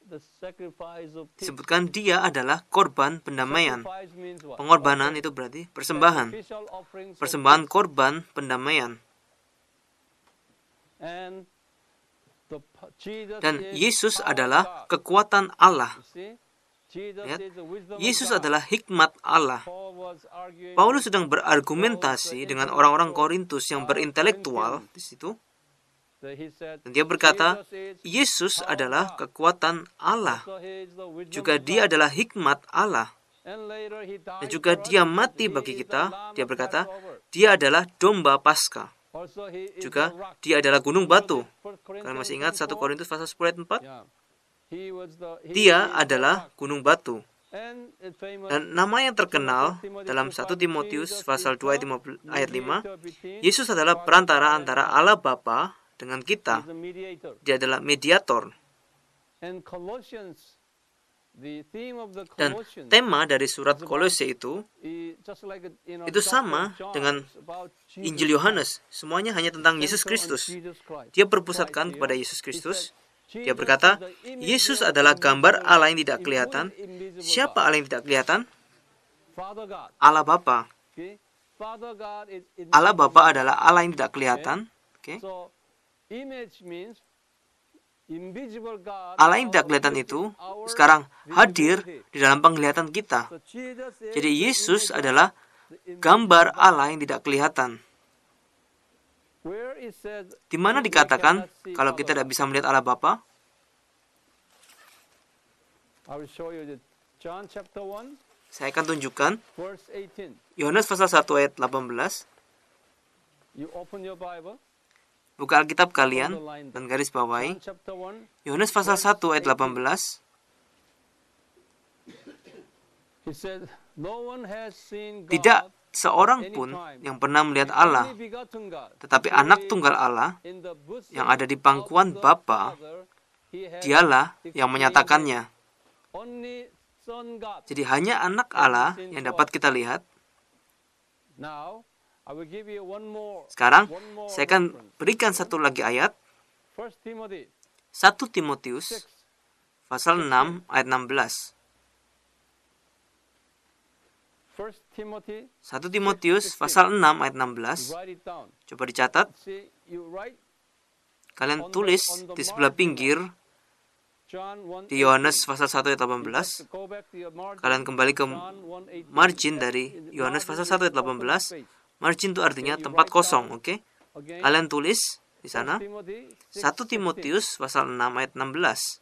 the sacrifice of peace. disebutkan dia adalah korban pendamaian. Sacrifice means what? Pengorbanan Offering. itu berarti persembahan. Sacrificial offerings of Persembahan peace. korban pendamaian. And Jesus Dan is Yesus power of adalah God. kekuatan Allah. You see? Jesus Lihat, is the wisdom of Yesus God. adalah hikmat Allah. Paul was arguing Paulus with sedang berargumentasi dengan orang-orang Korintus yang berintelektual di situ. he said, Dan dia berkata, Jesus is Yesus power of adalah God. kekuatan Allah. So he is the wisdom Juga of dia God. adalah hikmat Allah. And later he died Dan juga for us. dia mati He bagi is the kita. Lamb Dia of berkata, Passover. dia adalah domba Paskah. Also he is Juga the rock. dia adalah gunung batu. First Kalian masih Corinthians ingat 1 24? Korintus pasal 10 ayat 4? Yeah. He Dia is the adalah rock. gunung batu. And it's famous. Dan nama yang terkenal dalam 1 Timotius pasal 2 ayat 5, Yesus adalah perantara antara Allah Bapa dengan kita. is a mediator. Dia adalah mediator. And Colossians, the theme of the Dan Colossians tema dari surat Kolose itu just like itu sama dengan Injil Yohanes. Semuanya hanya tentang Yesus Kristus. Dia berpusatkan kepada Yesus Kristus. Dia berkata, Yesus adalah gambar Allah yang tidak kelihatan. Siapa Allah yang tidak kelihatan? Allah Bapa. Allah Bapa adalah Allah yang tidak kelihatan. Oke. Allah yang tidak kelihatan itu sekarang hadir di dalam penglihatan kita. Jadi Yesus adalah gambar Allah yang tidak kelihatan. Di mana dikatakan kalau kita tidak bisa melihat Allah Bapa? Saya akan tunjukkan Yohanes pasal 1 ayat 18. Buka Alkitab kalian dan garis bawahi. Yohanes pasal 1 ayat 18. Tidak seorang pun yang pernah melihat Allah, tetapi anak tunggal Allah yang ada di pangkuan Bapa, dialah yang menyatakannya. Jadi hanya anak Allah yang dapat kita lihat. Sekarang saya akan berikan satu lagi ayat. 1 Timotius pasal 6 ayat 16. 1 Timotius pasal 6 ayat 16. Coba dicatat. Kalian tulis di sebelah pinggir di Yohanes pasal 1 ayat 18. Kalian kembali ke margin dari Yohanes pasal 1 ayat 18. Margin itu artinya tempat kosong, oke? Again, Kalian tulis di 1 sana Timothy 1 6:16. Timotius pasal 6 ayat 16.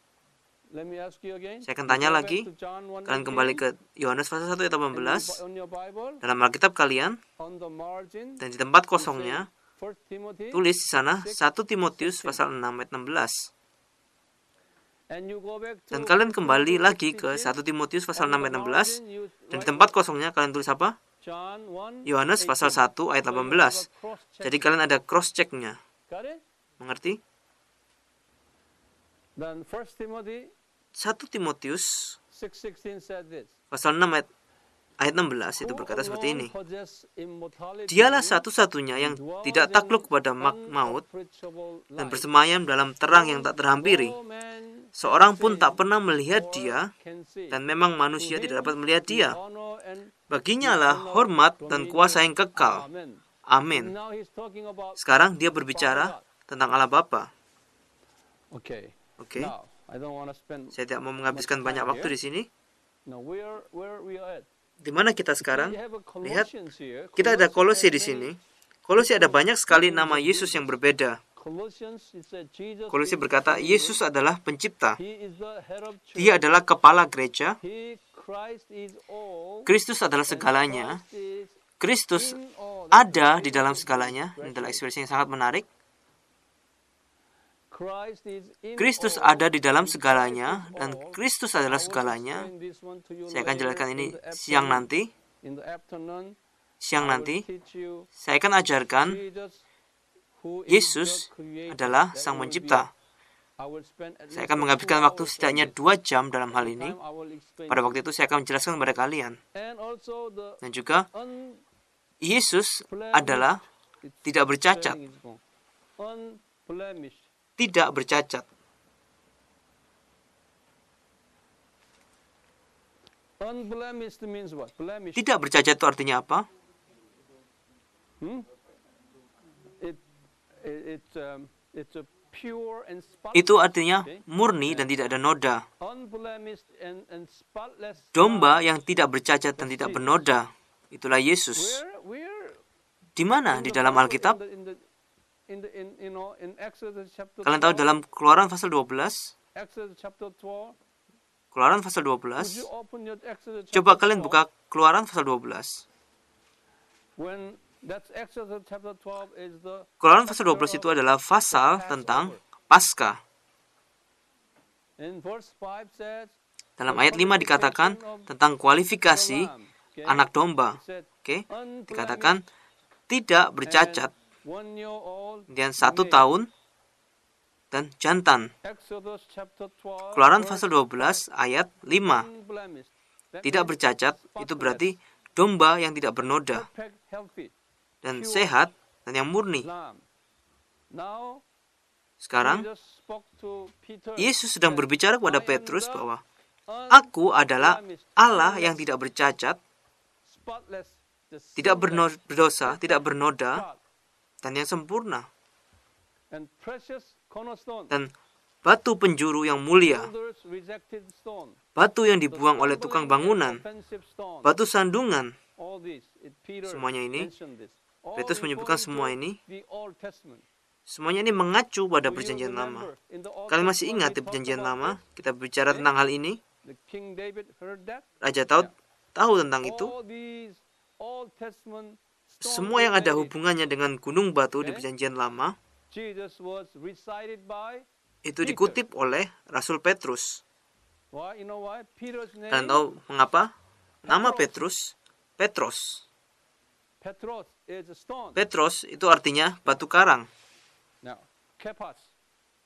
Let me ask you again. Saya akan You tanya go back lagi. to John 1:18, Kalian kembali ke Yohanes pasal 1 ayat and 18 on your Bible, dalam Alkitab kalian, on the margin, dan di tempat you say kosongnya 1 Timothy, tulis di sana 1 6:16. Timotius pasal 6 ayat 16. And you go back to Dan kalian 1 kembali Timothy lagi ke 6:16. 1 Timotius pasal On 6 the ayat 16, margin, you dan di write tempat kosongnya kalian tulis apa? John 1, Yohanes pasal 1 ayat 18. Jadi kalian ada cross check-nya. Got it? Mengerti? Then 1 Timothy 1 Timotius 6:16 said this. pasal 6 ayat 16 itu Who berkata seperti alone ini. possess immortality Dialah satu-satunya yang and tidak dwells takluk in kepada maut unapproachable dan light. bersemayam dalam terang yang tak terhampiri. No man Seorang has pun tak seen pernah melihat or dia, can see. dan memang To manusia tidak him dapat melihat be dia. honor and Baginya lah eternal hormat dan dominion. kuasa yang kekal. Amen. Amin. Now he's talking about Sekarang dia the berbicara Father God. tentang Allah Bapa. Okay. Oke, Now, I don't want to spend saya tidak mau menghabiskan banyak waktu di sini. now where we are at. Di mana kita sekarang? We have a Lihat, Colossians here. kita ada Kolose Colossians di has sini. many- Kolose ada banyak sekali nama Yesus yang berbeda. Colossians, it said Jesus Kolose is berkata, Savior. Yesus adalah pencipta. He is the head of church. Dia adalah kepala gereja. Christ is all. Kristus adalah and segalanya. Christ is Kristus in all. ada di dalam segalanya. Ini adalah ekspresi yang sangat menarik. Christ is in Kristus all, ada di dalam and segalanya, Christ is dan all. Kristus I adalah will segalanya. explain this one to you Saya akan later jelaskan ini in the siang afternoon. nanti. In the afternoon, Siang I will nanti, teach you saya akan ajarkan Jesus, who is Yesus the creator. adalah That Sang will be- Pencipta. I will spend at Saya least akan 2 menghabiskan waktu hours on setidaknya this. 2 jam dalam hal At the ini. time I will explain Pada this. waktu itu saya akan menjelaskan kepada kalian. And also the Dan juga Yesus unblemished- adalah it's- tidak bercacat. spelling is wrong. Unblemished. Tidak bercacat. Unblemished means what? Blemished. Tidak bercacat itu artinya apa? It's a pure and spotless. Itu artinya Okay. murni dan tidak ada noda. Unblemished and spotless. Domba yang tidak bercacat dan tidak bernoda. Itulah Yesus. Where Di mana? Di dalam Alkitab? in Exodus chapter Kalian tahu 12, dalam Keluaran pasal 12? Exodus chapter 12. Keluaran pasal Would 12. you open your Exodus Coba chapter kalian 12? buka Keluaran pasal 12. When that's Exodus chapter 12 is the Keluaran pasal chapter 12 itu of- adalah pasal Passover. tentang Paskah. In verse 5 says Dalam ayat 5 dikatakan tentang kualifikasi anak domba. Oke, dikatakan tidak bercacat dan 1 tahun dan jantan. Keluaran pasal 12 ayat 5. Tidak bercacat itu berarti domba yang tidak bernoda dan sehat dan yang murni. Sekarang Yesus sedang berbicara kepada Petrus bahwa Aku adalah Allah yang tidak bercacat, tidak berdosa, tidak bernoda, dan yang sempurna. Dan batu penjuru yang mulia, batu yang dibuang oleh tukang bangunan, batu sandungan, semuanya ini, Petrus menyebutkan semua ini, semuanya ini mengacu pada perjanjian lama. Kalian masih ingat di perjanjian lama, kita bicara tentang hal ini, Raja Daud tahu tentang itu. Semua yang ada hubungannya dengan gunung batu di perjanjian lama, itu dikutip oleh Rasul Petrus. Kalian tahu mengapa? Nama Petrus, Petros. Petros itu artinya batu karang.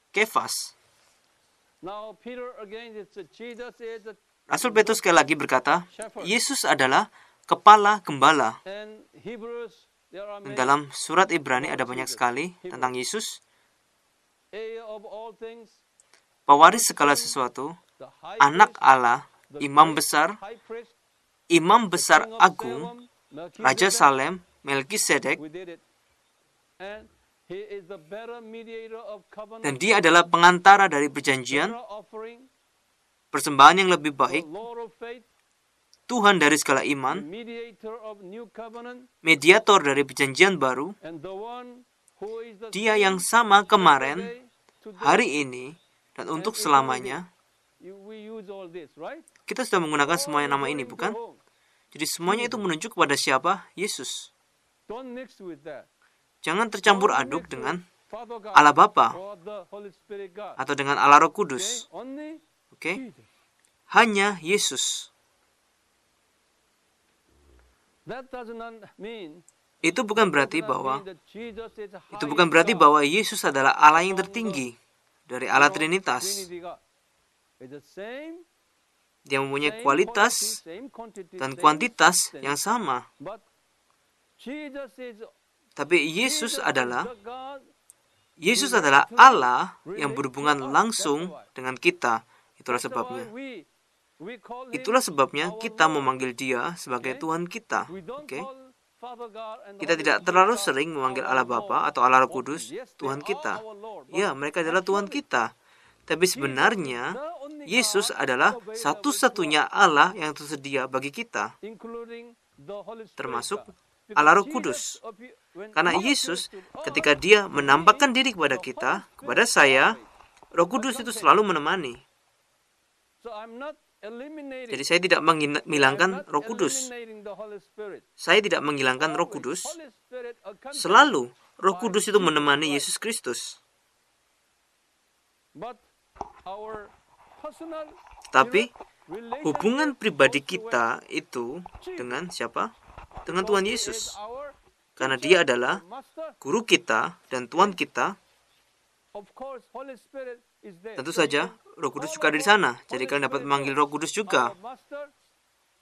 Kefas. Rasul Petrus sekali lagi berkata, Yesus adalah kepala gembala. Dalam surat Ibrani ada banyak sekali tentang Yesus. Pewaris segala sesuatu, anak Allah, imam besar agung, Raja Salem, Melkisedek, dan dia adalah pengantara dari perjanjian, persembahan yang lebih baik, Tuhan dari segala iman, mediator of new covenant, mediator dari perjanjian baru, and the one who is the Dia same yang sama kemarin, today, hari ini, dan untuk selamanya. we use all this, right? Kita sudah menggunakan semuanya nama ini, Referring to bukan? whom? Jadi semuanya itu menunjuk kepada siapa? Yesus. Don't mix with that. Jangan tercampur Don't aduk mix dengan with Father God Allah Bapa or the Holy Spirit God. atau dengan Allah Roh Okay? Kudus. Only Oke? Jesus. Hanya Yesus. That does not mean Itu bukan berarti that bahwa Jesus is the itu bukan highest berarti God. bahwa Yesus adalah Allah yang tertinggi dari Allah Trinitas. Trinity God. It's the same, Dia mempunyai same kualitas quality, same quantity, dan same kuantitas substance. yang sama. But Jesus is Tapi Yesus the God Yesus adalah Allah yang berhubungan langsung dengan kita. Itulah sebabnya. we call him Itulah sebabnya our kita Lord. memanggil Dia sebagai Okay? Tuhan kita. We don't Oke? call Father God and the Kita Holy tidak Spirit terlalu God sering memanggil our Allah Lord Bapa atau Allah Roh often. Kudus Yes, they Tuhan are kita. our Lord, but Ya, mereka adalah Tuhan actually, kita. Tapi Jesus sebenarnya is the only Yesus God adalah available satu-satunya to us, Allah yang tersedia bagi kita, including the Holy Spirit termasuk God. Allah Roh Because Kudus. when Karena he Yesus, appears to us, ketika Dia menampakkan diri kepada the kita, Holy kepada Spirit saya, always Roh Kudus itu selalu menemani. So I'm not eliminating. Jadi saya tidak I'm menghilangkan not Roh Kudus. eliminating the Holy Spirit. Saya tidak menghilangkan Roh Always, Kudus. Holy Spirit accompanies Selalu Roh by Kudus itu Jesus menemani Christ. Yesus Kristus. But our personal Tapi relationship hubungan pribadi goes to kita itu dengan siapa? Dengan because Tuhan he Yesus. is our Karena teacher, Dia adalah our master. Guru kita dan Tuhan kita. Of course, Holy Spirit is there. Tentu So you saja can Roh Kudus call juga ada di upon sana. Jadi Holy kalian dapat Spirit memanggil there. Roh Kudus juga. Our master,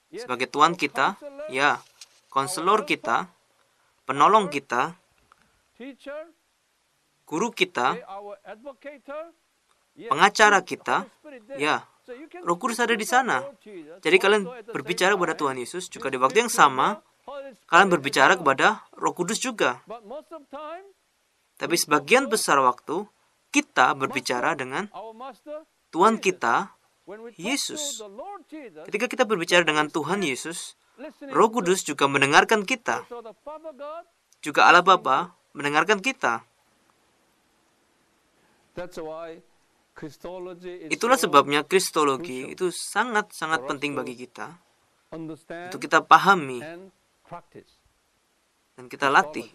yes, Sebagai Tuhan our kita, counselor, ya, konselor kita, penolong kita, teacher, guru kita, our advocator, yes, pengacara Holy kita, Spirit there. ya, So you can Roh Kudus speak ada to di the sana. Lord Jesus. Jadi kalian Also at the berbicara same kepada time, Tuhan Yesus juga you di waktu yang speak to sama, the Holy Spirit kalian as berbicara well. kepada Roh Kudus juga. But most of time, Tapi sebagian besar waktu kita berbicara dengan our master, Tuhan Jesus. kita, When we talk Yesus. to the Lord Jesus, Ketika kita berbicara dengan Tuhan Yesus, listening Roh to Kudus juga mendengarkan kita. also the Father God, Juga Allah Bapa mendengarkan kita. that's why Christology is Itulah so sebabnya Kristologi itu sangat-sangat penting bagi kita. understand Untuk kita pahami and practice. dan kita latih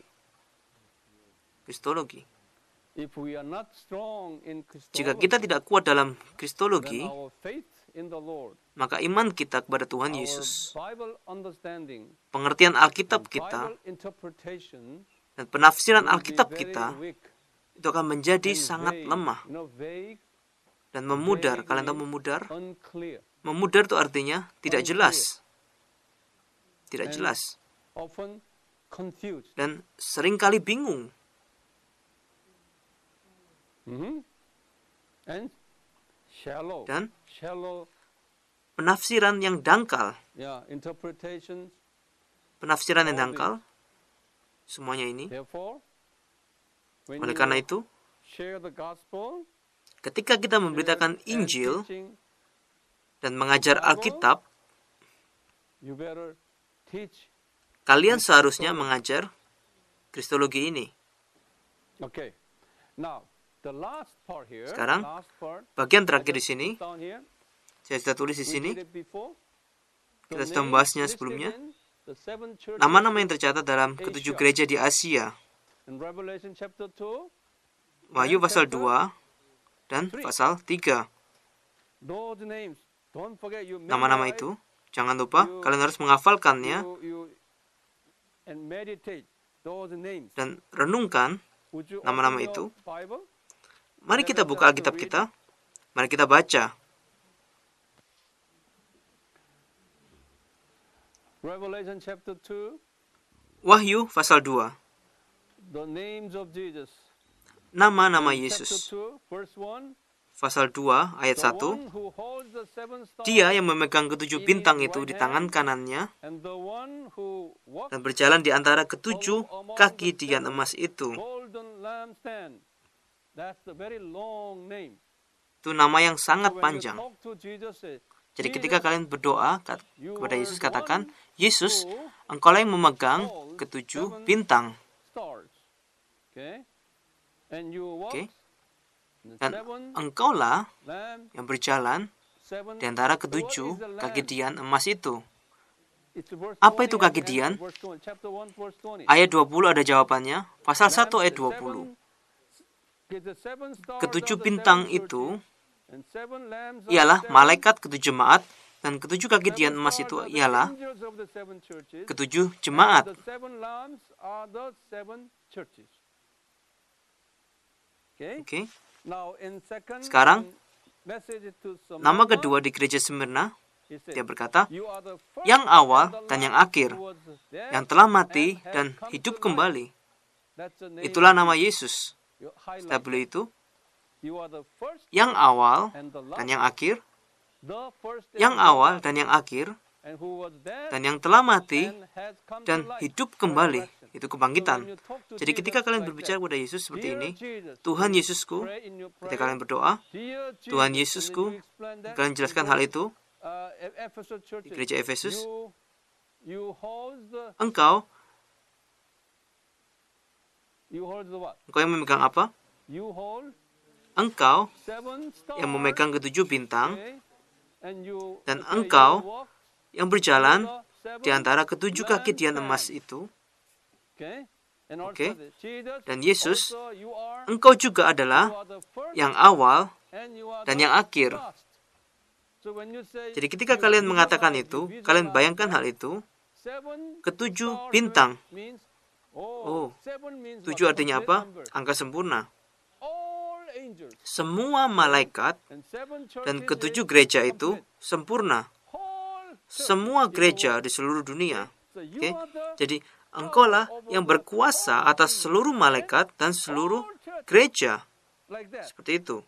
Kristologi. If we are not strong in Jika Christology, kita tidak kuat dalam then Kristologi, our faith in the Lord, maka iman kita kepada Tuhan our Yesus, Bible understanding, pengertian Alkitab and kita, Bible interpretation dan penafsiran will be Alkitab very kita, weak itu akan menjadi and sangat vague. lemah Vague, dan memudar. vague Kalian tahu means memudar? unclear, Memudar itu artinya tidak jelas. Tidak And jelas. often confused. Dan seringkali bingung. And shallow. Dan Shallow, penafsiran yang dangkal. interpretations. Penafsiran yang dangkal. Semuanya ini. Therefore, when Oleh you karena itu, share the gospel, ketika kita memberitakan and Injil teaching, dan mengajar Alkitab, you better teach. kalian seharusnya mengajar Kristologi ini. Okay. Now, the last part here. Sekarang, last part, bagian terakhir di sini, down here. saya sudah tulis di We sini. did it before. The Kita sudah names membahasnya listed sebelumnya. in the seven churches Nama-nama yang tercatat dalam Asia. ketujuh gereja di Asia. in Revelation chapter 2. Wahyu and pasal chapter 2 dan pasal 3. Those names, don't forget you Nama-nama memorize, itu, jangan lupa, kalian harus menghafalkannya you and meditate those names. dan renungkan Would you nama-nama open your itu. Bible? Mari kita buka Alkitab kita. Mari kita baca. Revelation chapter 2, Wahyu pasal 2. the names of Jesus. Nama-nama Chapter Yesus. 2, verse 1. Pasal 2 ayat The 1. one who holds the seven stars Dia yang memegang ketujuh bintang itu di tangan kanannya and the one who walks dan berjalan di antara ketujuh kaki tigan emas itu. golden lampstand. That's the very long name. Itu nama yang sangat So when you panjang. talk to Jesus, Jadi ketika kalian berdoa kepada Yesus, katakan, Yesus, Engkaulah yang memegang ketujuh bintang. Oke. Dan Engkaulah yang berjalan di antara ketujuh kaki dian emas itu. Apa itu kaki dian? Ayat 20 ada jawabannya. Pasal 1 ayat 20. Ketujuh bintang itu ialah malaikat ketujuh jemaat, dan ketujuh kaki dian emas itu ialah ketujuh jemaat. Oke. Sekarang, nama kedua di gereja Smyrna, dia berkata, yang awal dan yang akhir, yang telah mati dan hidup kembali. Itulah nama Yesus. Stabilo itu, yang awal dan yang akhir, yang awal dan yang akhir, dan yang telah mati dan hidup kembali. Itu kebangkitan. Jadi ketika kalian berbicara kepada Yesus seperti ini, Tuhan Yesusku, ketika kalian berdoa, Tuhan Yesusku, kalian jelaskan hal itu di gereja Efesus, engkau yang memegang apa? Engkau yang memegang ketujuh bintang, dan engkau yang berjalan di antara ketujuh kaki dian emas itu. Oke. Dan Yesus, engkau juga adalah yang awal dan yang akhir. Jadi ketika kalian mengatakan itu, kalian bayangkan hal itu, ketujuh bintang. Oh, 7 artinya apa? Angka sempurna. Semua malaikat dan ketujuh gereja itu sempurna. Semua gereja di seluruh dunia. Okay? Jadi, engkaulah yang berkuasa atas seluruh malaikat dan seluruh gereja. Seperti itu.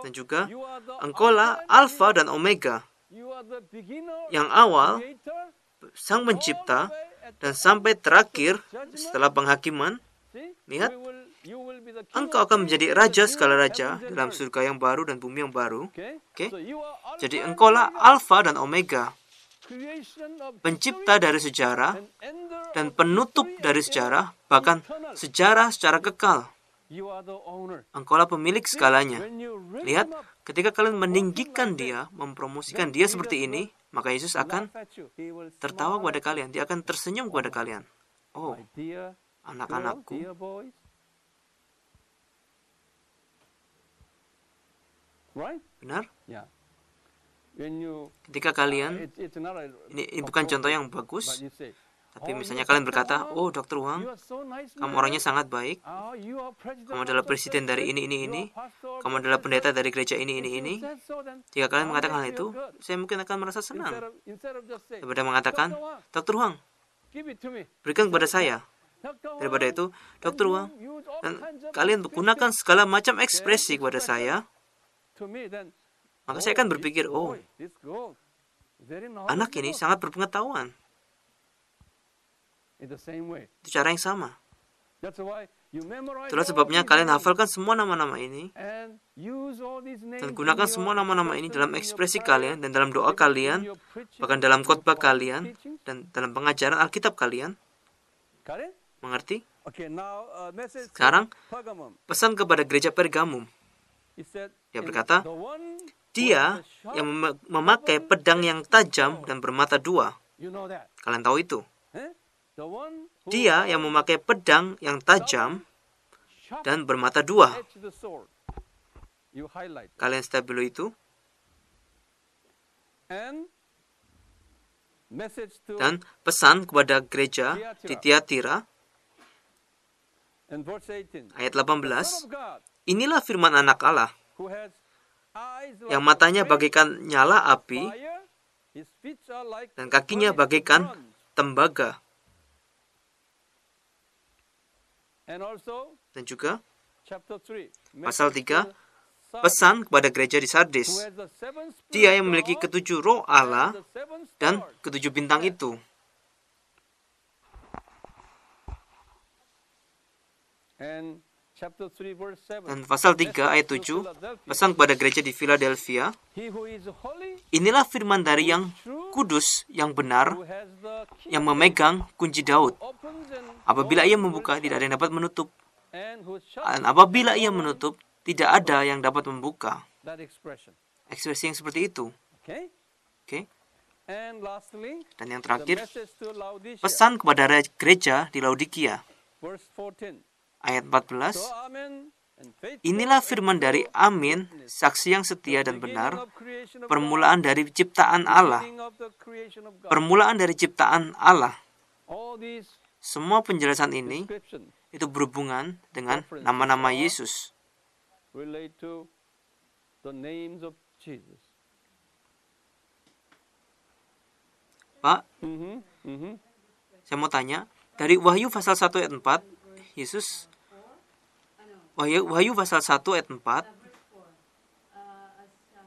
Dan juga, engkaulah Alfa dan Omega. Yang awal, Sang Pencipta, dan sampai terakhir, setelah penghakiman, lihat, engkau akan menjadi raja segala raja dalam surga yang baru dan bumi yang baru. Okay? Jadi engkaulah Alfa dan Omega, pencipta dari sejarah dan penutup dari sejarah, bahkan sejarah secara kekal. Engkaulah pemilik segalanya. Lihat, ketika kalian meninggikan dia, mempromosikan dia seperti ini, maka Yesus akan tertawa kepada kalian. Dia akan tersenyum kepada kalian. Oh, anak-anakku, benar? Ketika kalian, ini bukan contoh yang bagus, tapi misalnya kalian berkata, oh Dr. Wang, kamu orangnya sangat baik, kamu adalah presiden dari ini, kamu adalah pendeta dari gereja ini. Jika kalian mengatakan hal itu, saya mungkin akan merasa senang. Daripada mengatakan, Dr. Wang, berikan kepada saya. Daripada itu, Dr. Wang, dan kalian gunakan segala macam ekspresi kepada saya, maka saya akan berpikir, oh, anak ini sangat berpengetahuan. Itu cara yang sama. Itulah sebabnya kalian hafalkan semua nama-nama ini dan gunakan semua nama-nama ini dalam ekspresi kalian dan dalam doa kalian, bahkan dalam khotbah kalian dan dalam pengajaran Alkitab kalian. Mengerti? Sekarang, pesan kepada gereja Pergamum. Dia berkata, dia yang memakai pedang yang tajam dan bermata dua. Kalian tahu itu? Dia yang memakai pedang yang tajam dan bermata dua. Kalian stabilo itu? Dan pesan kepada gereja di Tiatira, ayat 18, inilah firman anak Allah, yang matanya bagaikan nyala api, dan kakinya bagaikan tembaga. Dan juga pasal 3, pesan kepada gereja di Sardis, dia yang memiliki ketujuh roh Allah dan ketujuh bintang itu. chapter 3 verse 7. Dan pasal 3 ayat 7, pesan kepada gereja di Philadelphia, He who is holy, inilah firman dari yang kudus, yang benar, who has the key, yang memegang kunci Daud. opens and Apabila ia membuka, tidak ada yang dapat menutup. and who shuts. Dan apabila ia menutup, tidak ada yang dapat membuka. That expression. Ekspresi yang seperti itu. Okay? Oke. And lastly, Dan yang the terakhir, message to Laodicea, pesan kepada gereja di Laodikia. verse 14. Ayat 14. So amen and faithful, Inilah firman dari Amin, saksi yang setia dan benar, permulaan dari ciptaan Allah. beginning of the creation of God. Permulaan dari ciptaan Allah. All these Semua penjelasan ini descriptions itu berhubungan dengan nama-nama Yesus. relate to the names of Jesus. Pak, Mm-hmm. saya mau tanya, dari Wahyu pasal 1 ayat 4, Yesus Wahyu pasal 1 ayat 4,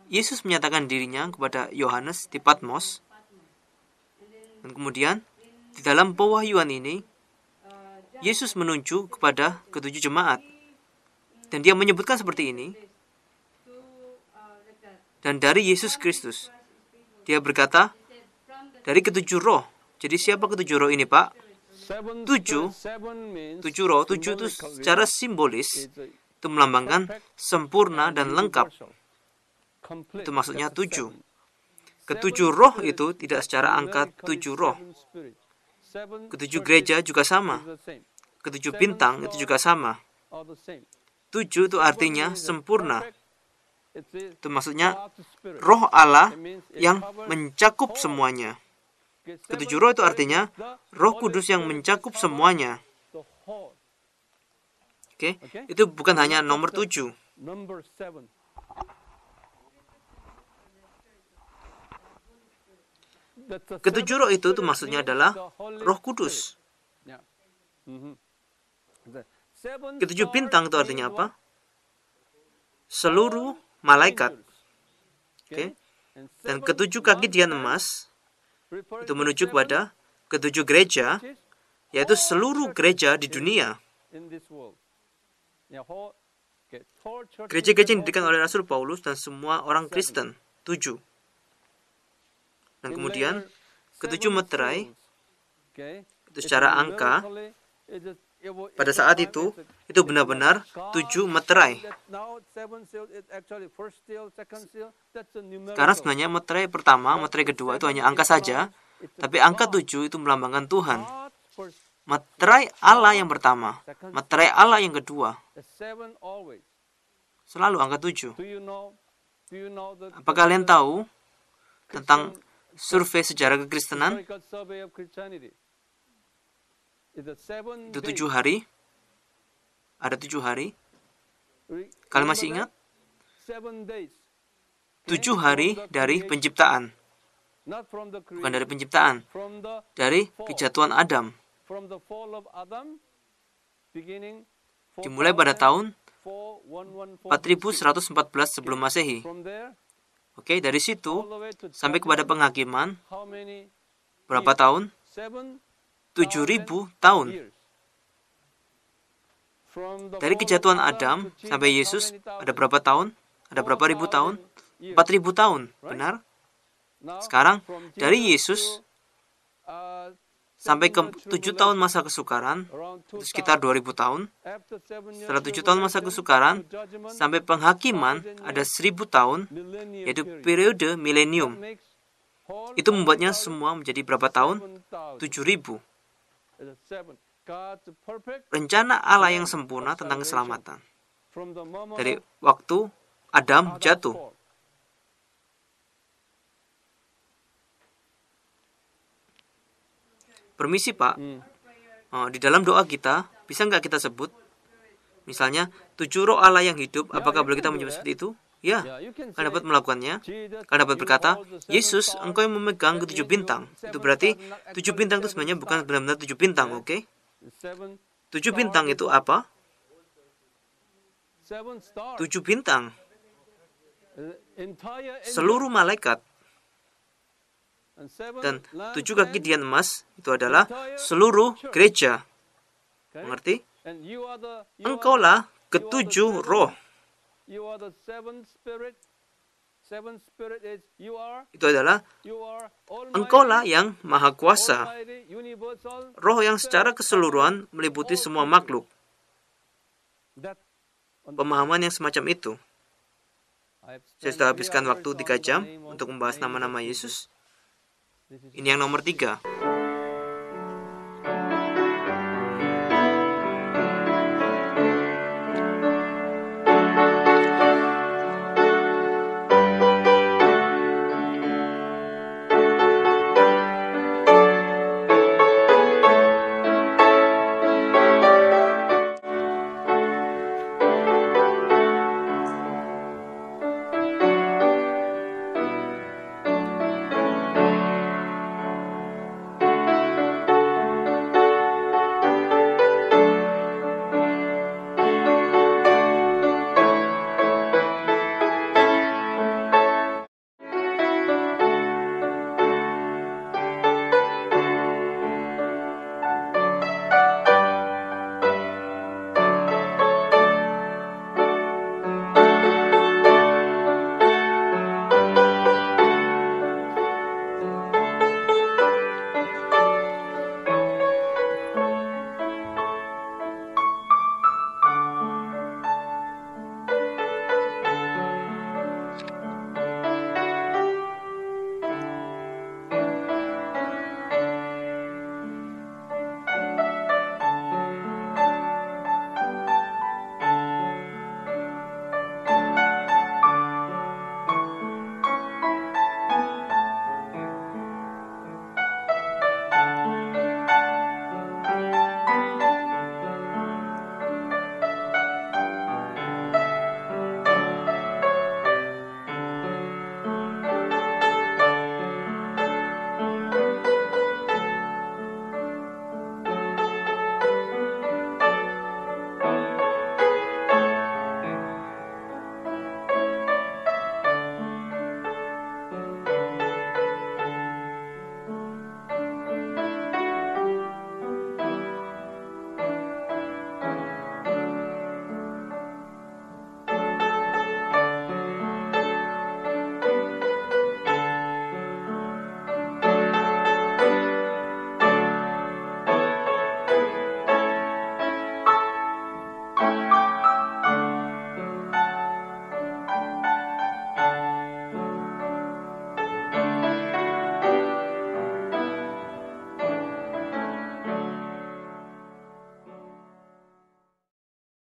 Yesus menyatakan dirinya kepada Yohanes di Patmos. Dan kemudian di dalam pewahyuan ini Yesus menunjuk kepada ketujuh jemaat. Dan dia menyebutkan seperti ini. Dan dari Yesus Kristus, dia berkata, dari ketujuh roh. Jadi siapa ketujuh roh ini, Pak? Tujuh roh, tujuh itu secara simbolis itu melambangkan sempurna dan lengkap. Itu maksudnya 7. Ketujuh roh itu tidak secara angka 7 roh. Ketujuh gereja juga sama. Ketujuh bintang itu juga sama. 7 itu artinya sempurna. Itu maksudnya roh Allah yang mencakup semuanya. Ketujuh roh itu artinya Roh Kudus yang mencakup semuanya. Oke, itu bukan hanya nomor 7. Ketujuh roh itu maksudnya adalah Roh Kudus. Ketujuh bintang itu artinya apa? Seluruh malaikat. Oke. Dan ketujuh kaki dian emas itu menuju kepada ketujuh gereja, yaitu seluruh gereja di dunia. Gereja-gereja yang didirikan oleh Rasul Paulus dan semua orang Kristen. 7. Dan kemudian ketujuh meterai itu secara angka pada saat itu benar-benar 7 meterai. Karena sebenarnya meterai pertama, meterai kedua itu hanya angka saja, tapi angka 7 itu melambangkan Tuhan. Meterai Allah yang pertama, meterai Allah yang kedua, selalu angka 7. Apakah kalian tahu tentang survei sejarah kekristenan? Itu 7 hari. Ada 7 hari. Kalian masih ingat? 7 hari dari penciptaan. Bukan dari penciptaan. Dari kejatuhan Adam. Dimulai pada tahun 4114 sebelum Masehi. Oke, dari situ sampai kepada penghakiman berapa tahun? 7.000 tahun. Dari kejatuhan Adam sampai Yesus ada berapa tahun? Ada berapa ribu tahun? 4.000 tahun, benar? Sekarang dari Yesus sampai ke 7 tahun masa kesukaran, itu sekitar 2.000 tahun. Setelah 7 tahun masa kesukaran sampai penghakiman ada 1.000 tahun, yaitu periode milenium. Itu membuatnya semua menjadi berapa tahun? 7.000. Rencana Allah yang sempurna tentang keselamatan. Dari waktu Adam jatuh. Permisi Pak, di dalam doa kita, bisa nggak kita sebut? Misalnya, 7 roh Allah yang hidup, apakah boleh kita menyebut seperti itu? Ya, kalian dapat melakukannya. Kalian dapat berkata, Yesus, engkau yang memegang ke-7 bintang. Itu berarti 7 bintang itu sebenarnya bukan benar-benar 7 bintang, oke? 7 bintang itu apa? 7 bintang. Seluruh malaikat. Dan 7 kaki dian emas itu adalah seluruh gereja. Mengerti? Engkaulah ketujuh roh. You are the seventh spirit. Seventh spirit is you are Itu adalah almighty, Engkaulah yang maha kuasa, almighty, universal. roh yang secara keseluruhan meliputi semua makhluk. That Pemahaman yang semacam itu. I've Saya spent sudah 3 habiskan hours waktu on 3 the jam name of untuk membahas Jesus. nama-nama Yesus. This is Ini yang nomor 3.